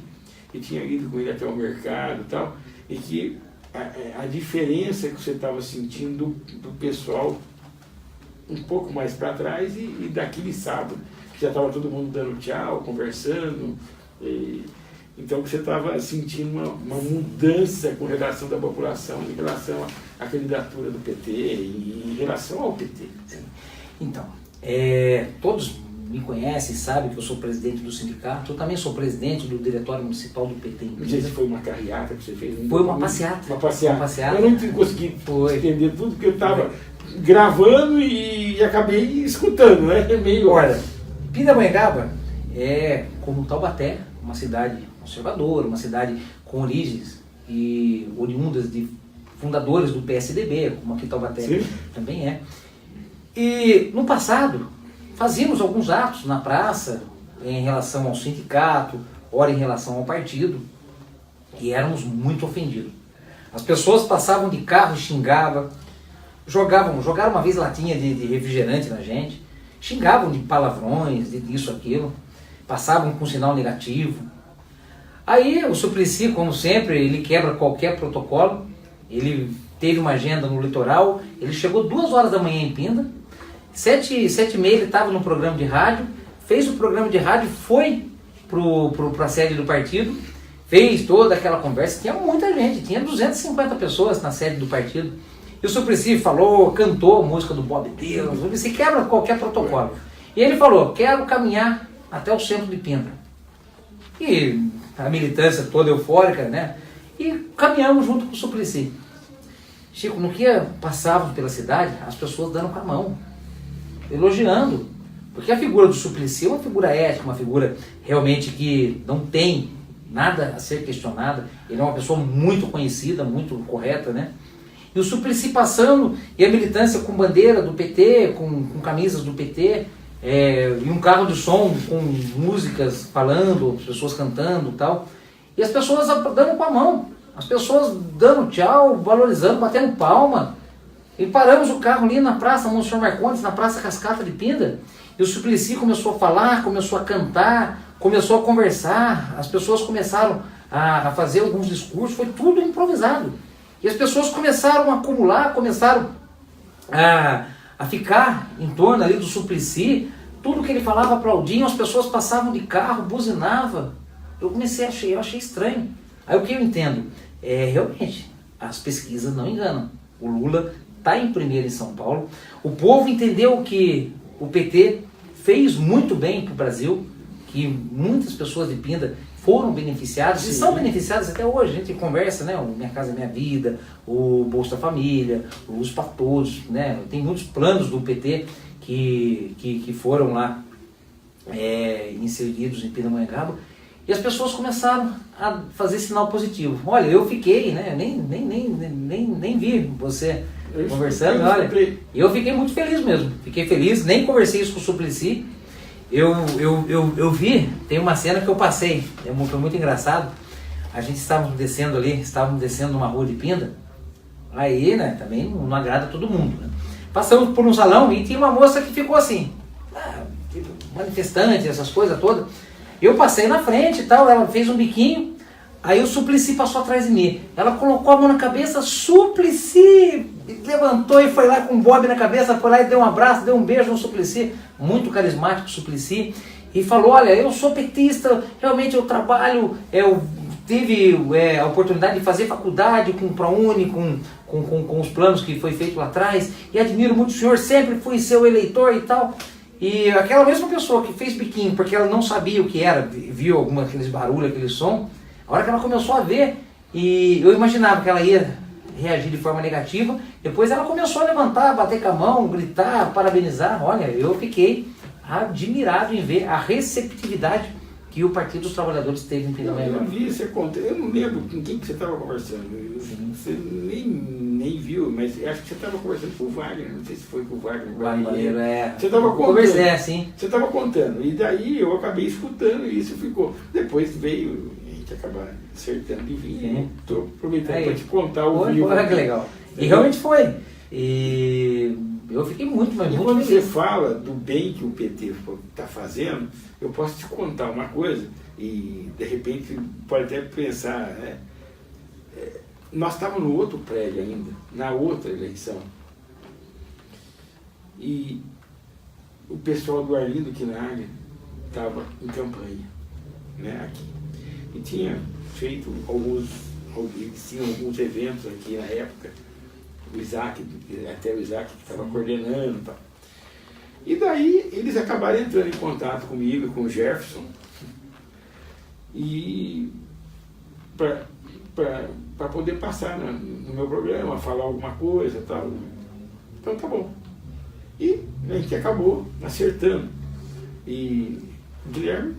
D: e tinha ido com ele até o mercado e tal, e que a diferença que você estava sentindo do pessoal um pouco mais para trás e daquele sábado, que já estava todo mundo dando tchau, conversando, então que você estava sentindo uma mudança com relação da população, em relação à candidatura do PT e em relação ao PT.
F: Então, todos me conhecem, sabem que eu sou presidente do sindicato, eu também sou presidente do Diretório Municipal do PT.
D: Não sei se foi uma carreata que você fez.
F: Foi uma passeata.
D: Uma passeata. Eu não consegui entender tudo, porque eu estava gravando e acabei escutando, né?
F: Olha, Pindamonhangaba é, como Taubaté, uma cidade conservadora, uma cidade com origens e oriundas de fundadores do PSDB, como aqui Taubaté também é. E no passado, fazíamos alguns atos na praça em relação ao sindicato, ora em relação ao partido, e éramos muito ofendidos. As pessoas passavam de carro e xingavam, jogaram uma vez latinha de refrigerante na gente, xingavam de palavrões, de isso, aquilo, passavam com sinal negativo. Aí o Suplicy, como sempre, ele quebra qualquer protocolo, ele teve uma agenda no litoral, ele chegou 2 horas da manhã em Pinda, 7h30 ele estava no programa de rádio, fez o programa de rádio, foi para a sede do partido, fez toda aquela conversa, tinha muita gente, tinha 250 pessoas na sede do partido. E o Suplicy falou, cantou a música do Bob Dylan, o Suplicy quebra qualquer protocolo. E ele falou, quero caminhar até o centro de Pinda. E a militância toda eufórica, né? E caminhamos junto com o Suplicy. Chico, no que passávamos pela cidade, as pessoas dando com a mão, elogiando. Porque a figura do Suplicy é uma figura ética, uma figura realmente que não tem nada a ser questionada. Ele é uma pessoa muito conhecida, muito correta, né? E o Suplicy passando, e a militância com bandeira do PT, com camisas do PT, e um carro de som com músicas falando, as pessoas cantando e tal. E as pessoas dando com a mão, as pessoas dando tchau, valorizando, batendo palma. E paramos o carro ali na Praça Monsenhor Marcondes, na Praça Cascata de Pinda, e o Suplicy começou a falar, começou a cantar, começou a conversar, as pessoas começaram a fazer alguns discursos, foi tudo improvisado. E as pessoas começaram a acumular, começaram a ficar em torno ali do Suplicy, tudo que ele falava aplaudiam, as pessoas passavam de carro, buzinavam. Eu achei estranho. Aí o que eu entendo? Realmente, as pesquisas não enganam. O Lula está em primeiro em São Paulo. O povo entendeu que o PT fez muito bem para o Brasil, que muitas pessoas de Pinda foram beneficiadas e são beneficiadas até hoje. A gente conversa, né? O Minha Casa Minha Vida, o Bolsa Família, o Luz para Todos, né? Tem muitos planos do PT que foram lá inseridos em Pindamonhangaba, e as pessoas começaram a fazer sinal positivo. Olha, eu fiquei, né? Nem vi você conversando, olha, eu fiquei muito feliz mesmo. Fiquei feliz, nem conversei isso com o Suplicy. Eu vi, tem uma cena que eu passei, foi muito engraçado. A gente estávamos descendo numa rua de Pinda, aí, né, também não agrada todo mundo, né? Passamos por um salão e tinha uma moça que ficou assim, manifestante, essas coisas todas. Eu passei na frente e tal, ela fez um biquinho, aí o Suplicy passou atrás de mim. Ela colocou a mão na cabeça, Suplicy, levantou e foi lá com um bob na cabeça, foi lá e deu um abraço, deu um beijo no Suplicy, muito carismático o Suplicy, e falou, olha, eu sou petista, realmente eu trabalho, eu tive a oportunidade de fazer faculdade com o ProUni, com os planos que foi feito lá atrás, e admiro muito o senhor, sempre fui seu eleitor e tal. E aquela mesma pessoa que fez biquinho, porque ela não sabia o que era, viu aqueles barulhos, aquele som, a hora que ela começou a ver, e eu imaginava que ela ia reagir de forma negativa, depois ela começou a levantar, bater com a mão, gritar, parabenizar. Olha, eu fiquei admirado em ver a receptividade que o Partido dos Trabalhadores teve em Pindamonhangaba.
D: Eu vi você contando, eu não lembro com quem que você estava conversando, você nem viu, mas acho que você estava conversando com o Wagner, não sei se foi com o Wagner.
F: Wagner,
D: Você estava contando.
F: Sim.
D: Você estava contando, e daí eu acabei escutando e isso ficou. Depois veio, a gente acabar acertando e vinha. Estou aproveitando para te contar o vivo.
F: Que legal. E realmente foi. E eu fiquei muito
D: quando
F: feliz.
D: você fala do bem que o PT está fazendo, eu posso te contar uma coisa, e de repente pode até pensar, né? Nós estávamos no outro prédio ainda, na outra eleição, e o pessoal do Arlindo Quinardi estava em campanha, né, aqui, e tinha feito alguns eventos aqui na época, o Isaac que estava coordenando e tal. E daí eles acabaram entrando em contato comigo e com o Jefferson, e para poder passar no meu programa, falar alguma coisa e tal. Então tá bom. E a gente acabou acertando. E Guilherme,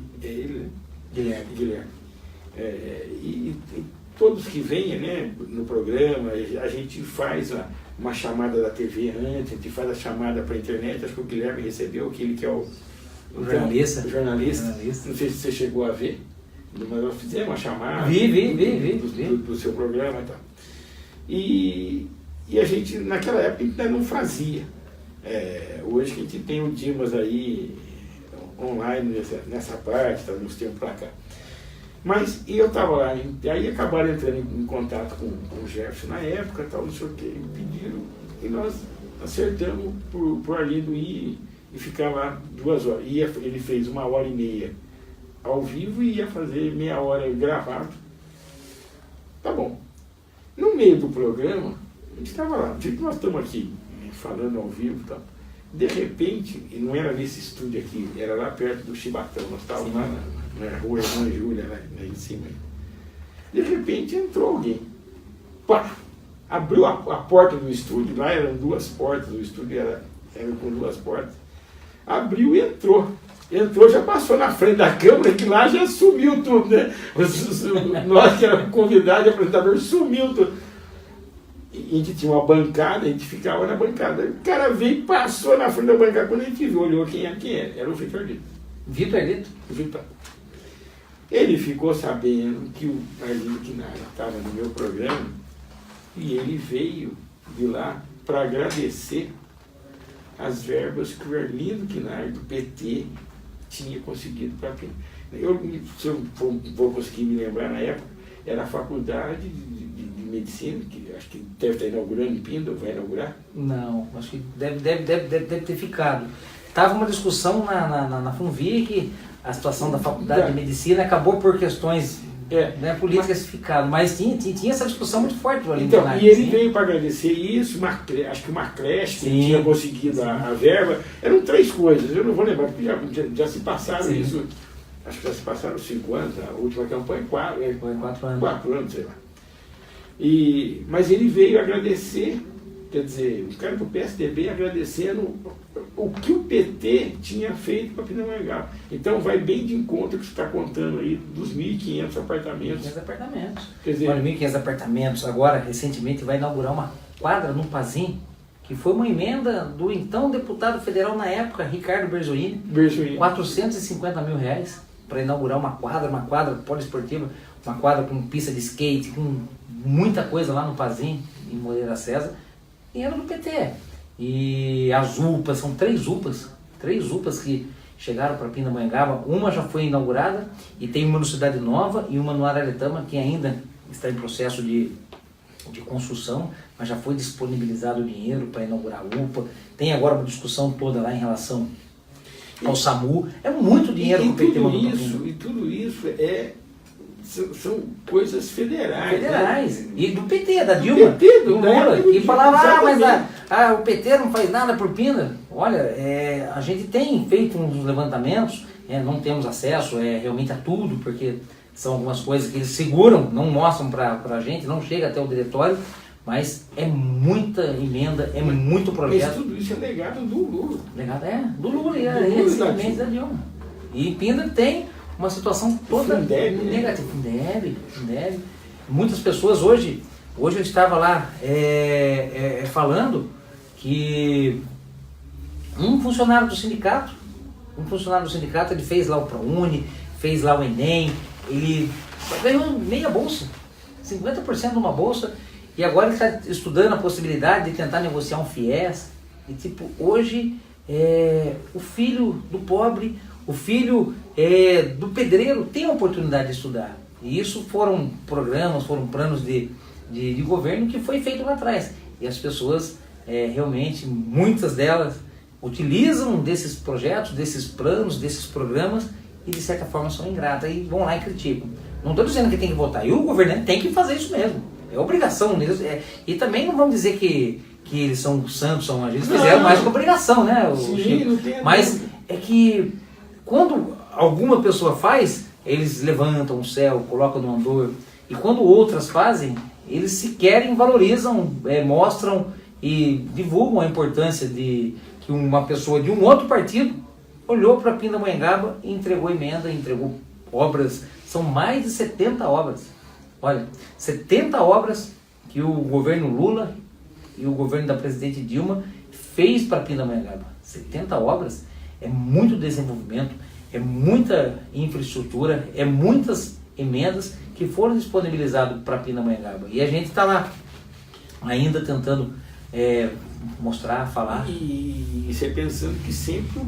D: Guilherme. E todos que venham, né, no programa, a gente faz uma chamada da TV antes, a gente faz a chamada para a internet. Acho que o Guilherme recebeu, que ele que é o jornalista. Não sei se você chegou a ver, mas nós fizemos uma chamada do seu programa e tal. E a gente, naquela época, ainda não fazia. Hoje que a gente tem o Dimas aí online nessa parte, tá nos tempos para cá. Mas eu estava lá, e aí acabaram entrando em contato com o Jefferson na época, tal, não sei o que, pediram, e nós acertamos por Arlindo ir e ficar lá 2 horas. Ele fez 1h30 ao vivo e ia fazer meia hora gravado. Tá bom. No meio do programa, a gente estava lá, do jeito que nós estamos aqui, falando ao vivo e tal. De repente, e não era nesse estúdio aqui, era lá perto do Chibatão, nós estávamos lá na rua Irmã Júlia, lá em cima. De repente entrou alguém. Pá! Abriu a porta do estúdio, lá eram 2 portas, o estúdio era com 2 portas. Abriu e entrou. Entrou, já passou na frente da câmera, que lá já sumiu tudo, né? Nós que éramos convidados, o apresentador, sumiu tudo. E a gente tinha uma bancada, a gente ficava na bancada. O cara veio e passou na frente da bancada. Quando a gente viu, olhou quem era. Era o Vitor Lito.
F: Vitor Lito?
D: Vitor. Ele ficou sabendo que o Arlindo Quinardi estava no meu programa e ele veio de lá para agradecer as verbas que o Arlindo Quinardi, do PT, tinha conseguido para mim. Se eu vou conseguir me lembrar, na época, era a faculdade de medicina, que acho que deve estar inaugurando em Pinda, ou vai inaugurar?
F: Não, acho que deve ter ficado. Estava uma discussão na FUNVIC, a situação da faculdade de medicina acabou por questões políticas ficadas, mas tinha essa discussão muito forte do Arlindo Quinardi.
D: E ele veio para agradecer isso, acho que uma creche que tinha conseguido a verba, eram 3 coisas, eu não vou lembrar, porque já se passaram isso acho que já se passaram 5 anos, a última campanha
F: Foi 4 anos.
D: 4 anos, sei lá. Mas ele veio agradecer, quer dizer, o cara do PSDB agradecendo o que o PT tinha feito para Pindamonhangaba. Então vai bem de encontro que você está contando aí dos 1.500 apartamentos.
F: 1.500 apartamentos.
D: Quer dizer,
F: Olha, 1.500 apartamentos. Agora, recentemente, vai inaugurar uma quadra no Pazim, que foi uma emenda do então deputado federal na época, Ricardo Berzoini. 450 mil reais para inaugurar uma quadra poliesportiva, uma quadra com pista de skate, com muita coisa lá no Pazim, em Moreira César, e era do PT. E as UPAs, são 3 UPAs que chegaram para Pindamonhangaba. Uma já foi inaugurada e tem uma no Cidade Nova e uma no Araretama, que ainda está em processo de construção, mas já foi disponibilizado o dinheiro para inaugurar a UPA. Tem agora uma discussão toda lá em relação ao SAMU. É muito dinheiro que o PT mandou para Pinda.
D: E tudo isso são coisas federais.
F: Né? E do PT, da Dilma,
D: do
F: Lula, que falava, mas
D: exatamente.
F: o PT não faz nada por Pinda. Olha, a gente tem feito uns levantamentos, não temos acesso realmente a tudo, porque são algumas coisas que eles seguram, não mostram para a gente, não chega até o diretório, mas é muita emenda, muito projeto.
D: Mas tudo isso é legado do Lula.
F: Legado do Lula e recentemente da Dilma. E Pinda tem uma situação toda negativa. Fundeb. Muitas pessoas hoje eu estava lá falando que um funcionário do sindicato, ele fez lá o ProUni, fez lá o Enem, ele ganhou meia bolsa, 50% de uma bolsa, e agora ele está estudando a possibilidade de tentar negociar um FIES. E hoje o filho do pobre, o filho do pedreiro tem a oportunidade de estudar. E isso foram programas, foram planos de governo que foi feito lá atrás. E as pessoas, realmente, muitas delas, utilizam desses projetos, desses planos, desses programas e de certa forma são ingratas e vão lá e criticam. Não estou dizendo que tem que votar. E o governante tem que fazer isso mesmo. É obrigação deles. E também não vamos dizer que eles são santos, eles fizeram mais que obrigação, né? Mas é que quando alguma pessoa faz, eles levantam o céu, colocam no andor. E quando outras fazem, eles se querem, valorizam, mostram e divulgam a importância de que uma pessoa de um outro partido olhou para Pindamonhangaba e entregou emenda, entregou obras. São mais de 70 obras. Olha, 70 obras que o governo Lula e o governo da presidente Dilma fez para Pindamonhangaba. 70 obras é muito desenvolvimento, é muita infraestrutura, é muitas emendas que foram disponibilizadas para Pindamonhangaba. E a gente está lá ainda tentando mostrar, falar.
D: E você pensando que sempre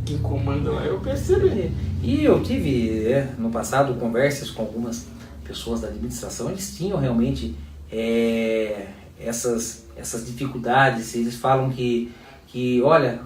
D: quem comanda lá é o PSDB.
F: E eu tive, no passado, conversas com algumas pessoas da administração, eles tinham realmente essas dificuldades. Eles falam que olha,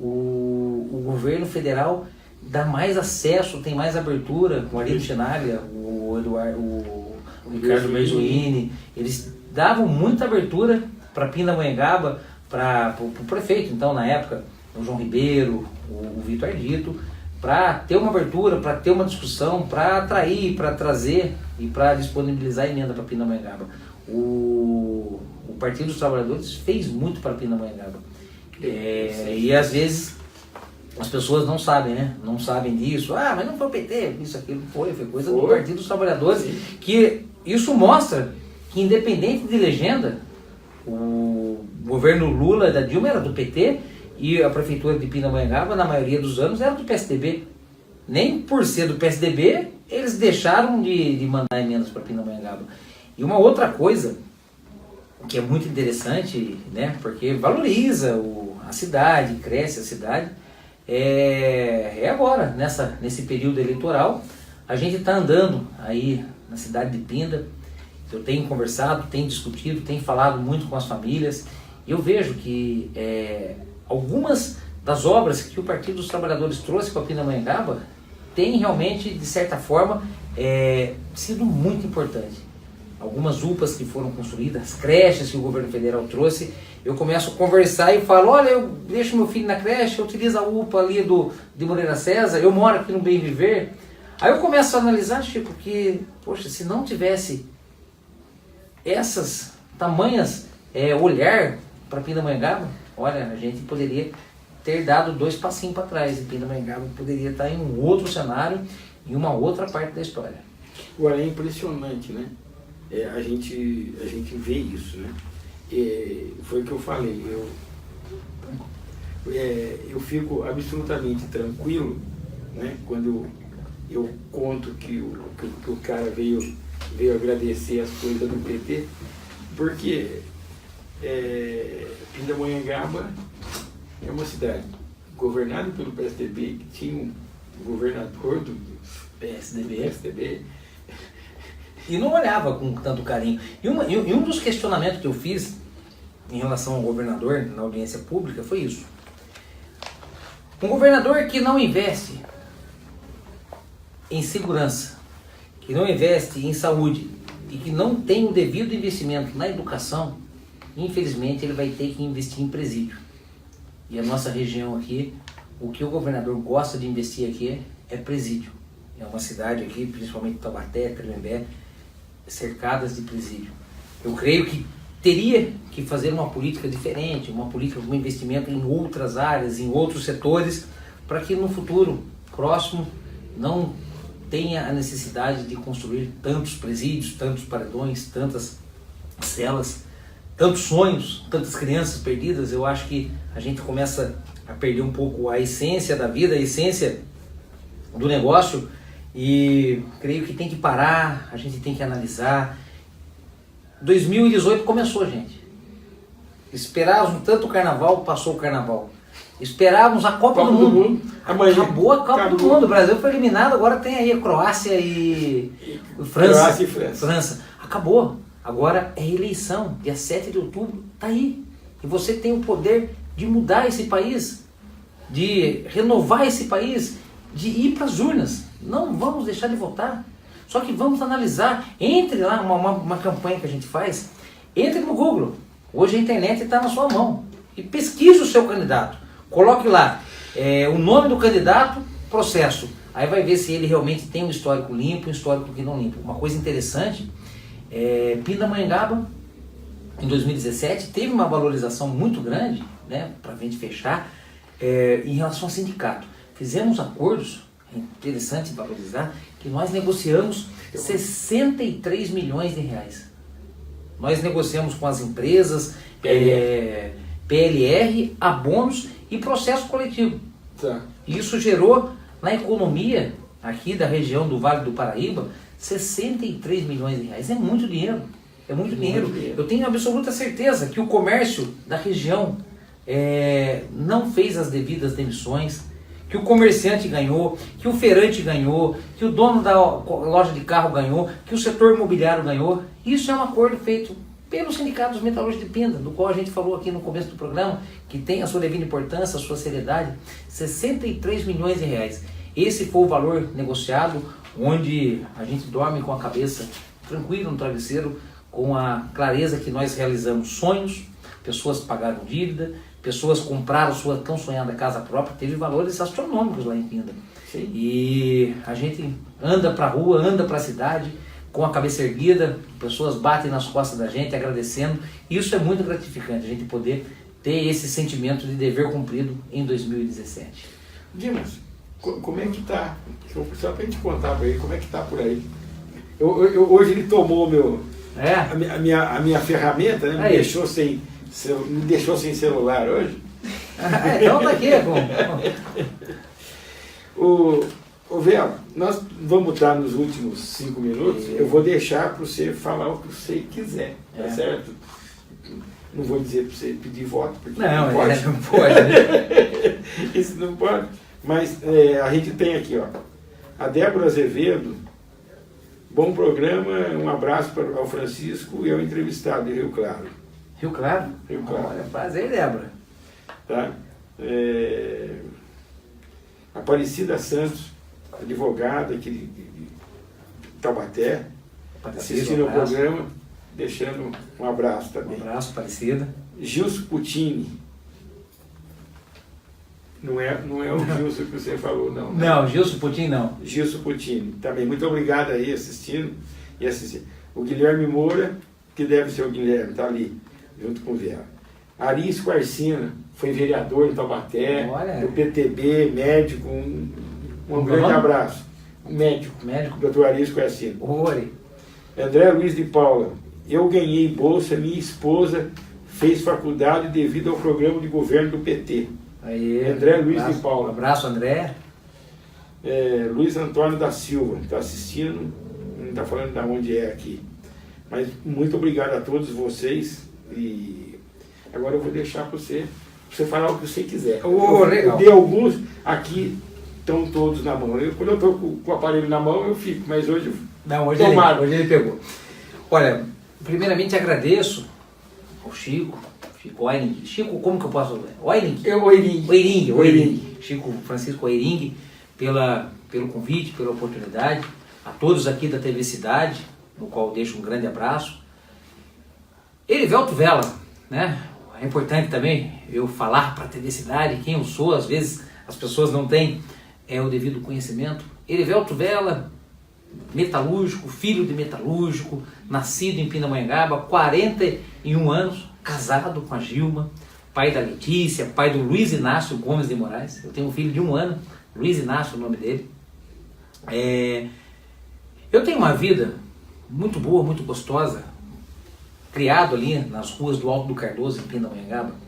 F: o governo federal dá mais acesso, tem mais abertura, com o Arlindo Chinaglia, o Ricardo Berzoini, eles davam muita abertura para Pindamonhangaba, para o prefeito, então, na época, o João Ribeiro, o Vitor Ardito, para ter uma abertura, para ter uma discussão, para atrair, para trazer e para disponibilizar emenda para Pindamonhangaba. O Partido dos Trabalhadores fez muito para Pindamonhangaba. E às vezes as pessoas não sabem, né? Não sabem disso. Mas não foi o PT, isso, aquilo. Foi coisa do Partido dos Trabalhadores. Sim. Que isso mostra que, independente de legenda, o governo Lula da Dilma era do PT e a prefeitura de Pindamonhangaba, na maioria dos anos, era do PSDB. Nem por ser do PSDB, eles deixaram de mandar emendas para Pindamonhangaba. E uma outra coisa que é muito interessante, né? Porque valoriza a cidade, cresce a cidade, agora, nesse período eleitoral, a gente está andando aí na cidade de Pinda. Eu tenho conversado, tenho discutido, tenho falado muito com as famílias, e eu vejo que algumas das obras que o Partido dos Trabalhadores trouxe para Pindamonhangaba tem realmente, de certa forma, sido muito importante. algumas UPAs que foram construídas, creches que o governo federal trouxe, eu começo a conversar e falo, olha, eu deixo meu filho na creche, eu utilizo a UPA ali de Moreira César, eu moro aqui no Bem Viver. Aí eu começo a analisar, Chico, que, poxa, se não tivesse essas tamanhas olhar para Pindamonhangaba, olha, a gente poderia ter dado 2 passinhos para trás, e Pindamonhangaba poderia estar em um outro cenário, em uma outra parte da história.
D: Agora é impressionante, né? A gente vê isso, né? Foi o que eu falei, eu fico absolutamente tranquilo, né? Quando eu conto que o cara veio agradecer as coisas do PT, porque Pindamonhangaba é uma cidade governada pelo PSDB, que tinha um governador do PSDB.
F: E não olhava com tanto carinho. E um dos questionamentos que eu fiz em relação ao governador na audiência pública foi isso. Um governador que não investe em segurança, que não investe em saúde e que não tem o devido investimento na educação, infelizmente ele vai ter que investir em presídio. E a nossa região aqui, o que o governador gosta de investir aqui é presídio. É uma cidade aqui, principalmente Taubaté, Tremembé, cercadas de presídio. Eu creio que teria que fazer uma política diferente, uma política com investimento em outras áreas, em outros setores, para que no futuro próximo não tenha a necessidade de construir tantos presídios, tantos paredões, tantas celas, tantos sonhos, tantas crianças perdidas. Eu acho que a gente começa a perder um pouco a essência da vida, a essência do negócio, e creio que tem que parar, a gente tem que analisar. 2018 começou, gente. Esperávamos tanto o carnaval, passou o carnaval. Esperávamos a Copa do Mundo.
D: Amanhã.
F: Acabou a Copa do Mundo. O Brasil foi eliminado, agora tem aí a Croácia e França.
D: Croácia e França.
F: Acabou. Agora é eleição, dia 7 de outubro, tá aí. E você tem o poder de mudar esse país, de renovar esse país, de ir para as urnas. Não vamos deixar de votar. Só que vamos analisar. Entre lá, uma campanha que a gente faz, entre no Google. Hoje a internet está na sua mão. E pesquise o seu candidato. Coloque lá o nome do candidato, processo. Aí vai ver se ele realmente tem um histórico limpo, um histórico que não limpo. Uma coisa interessante, Pindamonhangaba, em 2017, teve uma valorização muito grande, né, para a gente fechar, em relação ao sindicato. Fizemos acordos, é interessante valorizar, que nós negociamos 63 milhões de reais. Nós negociamos com as empresas, PLR, abonos e processo coletivo.
D: Tá.
F: Isso gerou na economia aqui da região do Vale do Paraíba 63 milhões de reais. É muito dinheiro. É muito dinheiro. Eu tenho absoluta certeza que o comércio da região não fez as devidas demissões, que o comerciante ganhou, que o feirante ganhou, que o dono da loja de carro ganhou, que o setor imobiliário ganhou. Isso é um acordo feito pelo Sindicato dos Metalúrgicos de Pinda, do qual a gente falou aqui no começo do programa, que tem a sua devida importância, a sua seriedade. 63 milhões de reais. Esse foi o valor negociado, onde a gente dorme com a cabeça tranquila no travesseiro, com a clareza que nós realizamos sonhos, pessoas pagaram dívida, pessoas compraram sua tão sonhada casa própria, teve valores astronômicos lá em Pinda.
D: Sim.
F: E a gente anda para a rua, anda para a cidade com a cabeça erguida, pessoas batem nas costas da gente agradecendo. Isso é muito gratificante, a gente poder ter esse sentimento de dever cumprido em 2017.
D: Dimas, como é que tá? Só pra gente contar pra ele, como é que tá por aí? Hoje ele tomou a minha ferramenta, né? Me deixou sem celular hoje.
F: Então tá aqui.
D: Ô Vela, nós vamos dar nos últimos 5 minutos, eu vou deixar para você falar o que você quiser, tá certo? Não vou dizer para você pedir voto, porque não pode.
F: Não pode.
D: Isso não pode. Mas a gente tem aqui, ó, a Débora Azevedo, bom programa, um abraço ao Francisco e ao entrevistado de Rio Claro.
F: Rio Claro?
D: Rio Claro.
F: Olha, prazer, Débora.
D: Tá? Aparecida Santos, advogada aqui de Taubaté. assistindo o programa, deixando um abraço também.
F: Um abraço, Aparecida.
D: Gilson Puccini. Não é o Gilson que você falou, não.
F: Não, Gilson Puccini não.
D: Gilson Puccini. Também, muito obrigado aí assistindo. O Guilherme Moura, que deve ser o Guilherme, tá ali, junto com o Vera. Aris Quarcina, foi vereador em Taubaté, do PTB, médico, um grande abraço. Médico, Dr. Aris Quarcina.
F: Oi.
D: André Luiz de Paula, eu ganhei bolsa, minha esposa fez faculdade devido ao programa de governo do PT.
F: Aí,
D: André Luiz de Paula.
F: Um abraço, André.
D: Luiz Antônio da Silva, está assistindo, não está falando de onde é aqui. Mas muito obrigado a todos vocês. E agora eu vou deixar para você falar o que você quiser. Eu dei alguns, aqui estão todos na mão. Quando eu estou com o aparelho na mão, eu fico, mas hoje...
F: Não, hoje ele pegou. Olha, primeiramente agradeço ao Chico Oiring. Chico, como que eu posso... Oiring. Chico Francisco Oiring, pelo convite, pela oportunidade. A todos aqui da TV Cidade, no qual eu deixo um grande abraço. Erivelto Vela, né? É importante também eu falar para a TV Cidade quem eu sou. Às vezes as pessoas não têm o devido conhecimento. Erivelto Vela, metalúrgico, filho de metalúrgico, nascido em Pindamonhangaba, 41 anos, casado com a Gilma, pai da Letícia, pai do Luiz Inácio Gomes de Moraes. Eu tenho um filho de 1 ano, Luiz Inácio é o nome dele. Eu tenho uma vida muito boa, muito gostosa, criado ali nas ruas do Alto do Cardoso, em Pindamonhangaba.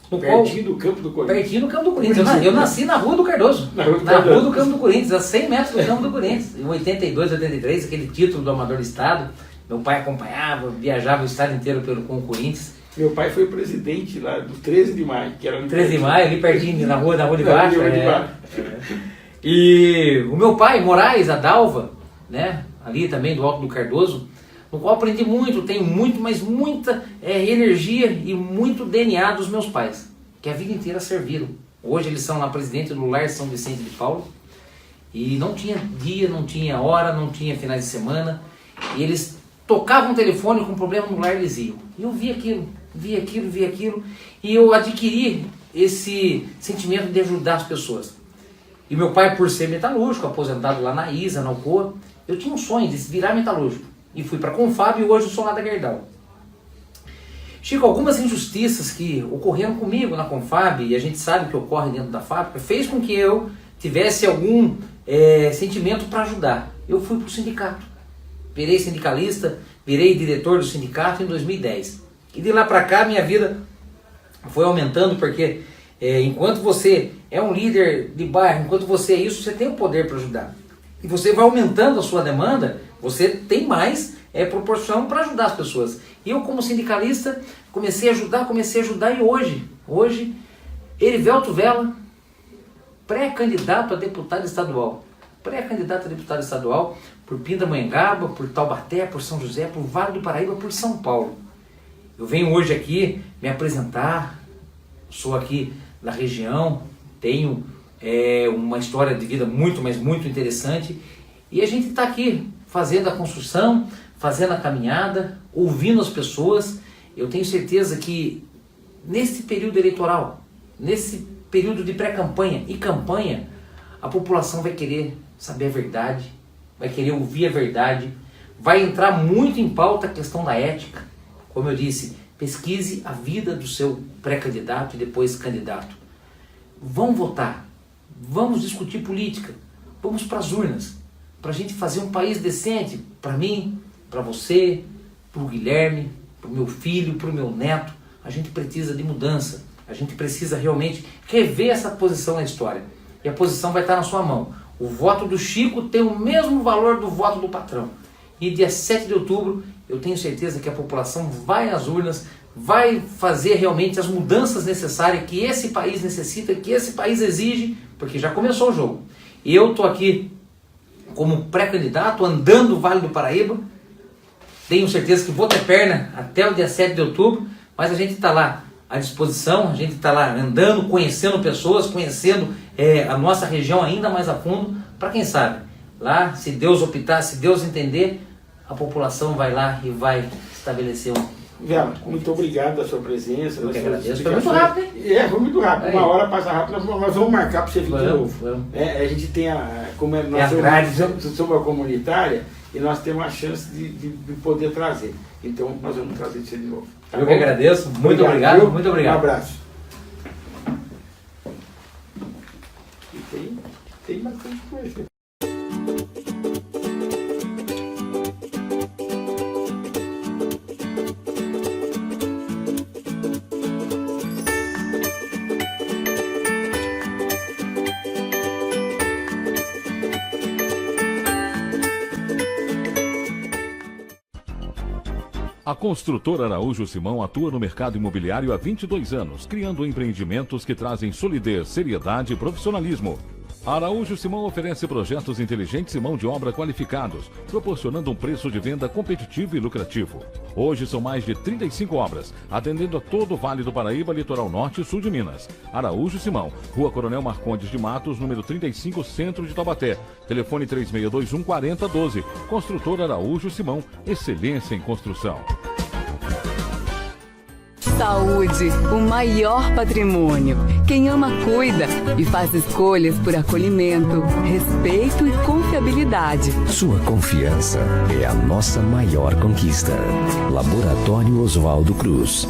D: Pertinho do Campo do Corinthians.
F: Pertinho do Campo do Corinthians. Eu nasci na Rua do Cardoso. Na Rua do Campo do Corinthians, a 100 metros do Campo do Corinthians. Em 82, 83, aquele título do Amador do Estado. Meu pai acompanhava, viajava o estado inteiro com o Corinthians.
D: Meu pai foi presidente lá do 13 de maio, que era ali
F: 13 de maio, ali pertinho, na rua de baixo. E o meu pai, Moraes Adalva, né, ali também do Alto do Cardoso, no qual aprendi muito, tenho muito, mas muita energia e muito DNA dos meus pais, que a vida inteira serviram. Hoje eles são lá presidente do Lar São Vicente de Paulo, e não tinha dia, não tinha hora, não tinha finais de semana, e eles tocavam o telefone com problema no lar, eles iam. E eu via aquilo, e eu adquiri esse sentimento de ajudar as pessoas. E meu pai, por ser metalúrgico, aposentado lá na ISA, na Alcoa, eu tinha um sonho de virar metalúrgico. E fui para a Confab e hoje eu sou lá da Gerdau. Chico, algumas injustiças que ocorreram comigo na Confab, e a gente sabe que ocorre dentro da fábrica, fez com que eu tivesse algum sentimento para ajudar. Eu fui para o sindicato. Virei sindicalista, virei diretor do sindicato em 2010. E de lá para cá minha vida foi aumentando, porque enquanto você é um líder de bairro, enquanto você é isso, você tem o poder para ajudar. E você vai aumentando a sua demanda, você tem mais proporção para ajudar as pessoas. E eu, como sindicalista, comecei a ajudar, e hoje, Erivelto Vela, pré-candidato a deputado estadual. Por Pindamonhangaba, por Taubaté, por São José, por Vale do Paraíba, por São Paulo. Eu venho hoje aqui me apresentar, sou aqui da região, tenho uma história de vida muito, mas muito interessante, e a gente está aqui fazendo a construção, fazendo a caminhada, ouvindo as pessoas. Eu tenho certeza que nesse período eleitoral, nesse período de pré-campanha e campanha, a população vai querer saber a verdade, vai querer ouvir a verdade, vai entrar muito em pauta a questão da ética. Como eu disse, pesquise a vida do seu pré-candidato e depois candidato. Vão votar, vamos discutir política, vamos para as urnas, para a gente fazer um país decente, para mim, para você, para o Guilherme, para o meu filho, para o meu neto. A gente precisa de mudança, a gente precisa realmente rever essa posição na história. E a posição vai estar na sua mão. O voto do Chico tem o mesmo valor do voto do patrão. E dia 7 de outubro, eu tenho certeza que a população vai às urnas, vai fazer realmente as mudanças necessárias que esse país necessita, que esse país exige, porque já começou o jogo. Eu estou aqui como pré-candidato, andando o Vale do Paraíba, tenho certeza que vou ter perna até o dia 7 de outubro, mas a gente está lá à disposição, a gente está lá andando, conhecendo pessoas, conhecendo a nossa região ainda mais a fundo, para quem sabe, lá, se Deus optar, se Deus entender, a população vai lá e vai estabelecer um...
D: Vela, muito obrigado pela sua presença.
F: Eu que agradeço.
D: Foi
F: muito rápido, hein?
D: Foi muito rápido.
F: Aí.
D: Uma hora passa rápido, nós vamos marcar para você vir de novo.
F: Vamos.
D: A gente tem como nós somos uma comunitária e nós temos a chance de poder trazer. Então nós vamos trazer você de novo. Tá
F: Eu
D: bom?
F: que agradeço. Muito obrigado. Muito obrigado.
D: Um abraço. E tem bastante coisa.
C: A construtora Araújo Simão atua no mercado imobiliário há 22 anos, criando empreendimentos que trazem solidez, seriedade e profissionalismo. A Araújo Simão oferece projetos inteligentes e mão de obra qualificados, proporcionando um preço de venda competitivo e lucrativo. Hoje são mais de 35 obras, atendendo a todo o Vale do Paraíba, Litoral Norte e Sul de Minas. Araújo Simão, Rua Coronel Marcondes de Matos, número 35, Centro de Taubaté. Telefone 3621 4012. Construtora Araújo Simão, excelência em construção.
A: Saúde, o maior patrimônio. Quem ama, cuida e faz escolhas por acolhimento, respeito e confiabilidade.
B: Sua confiança é a nossa maior conquista. Laboratório Oswaldo Cruz.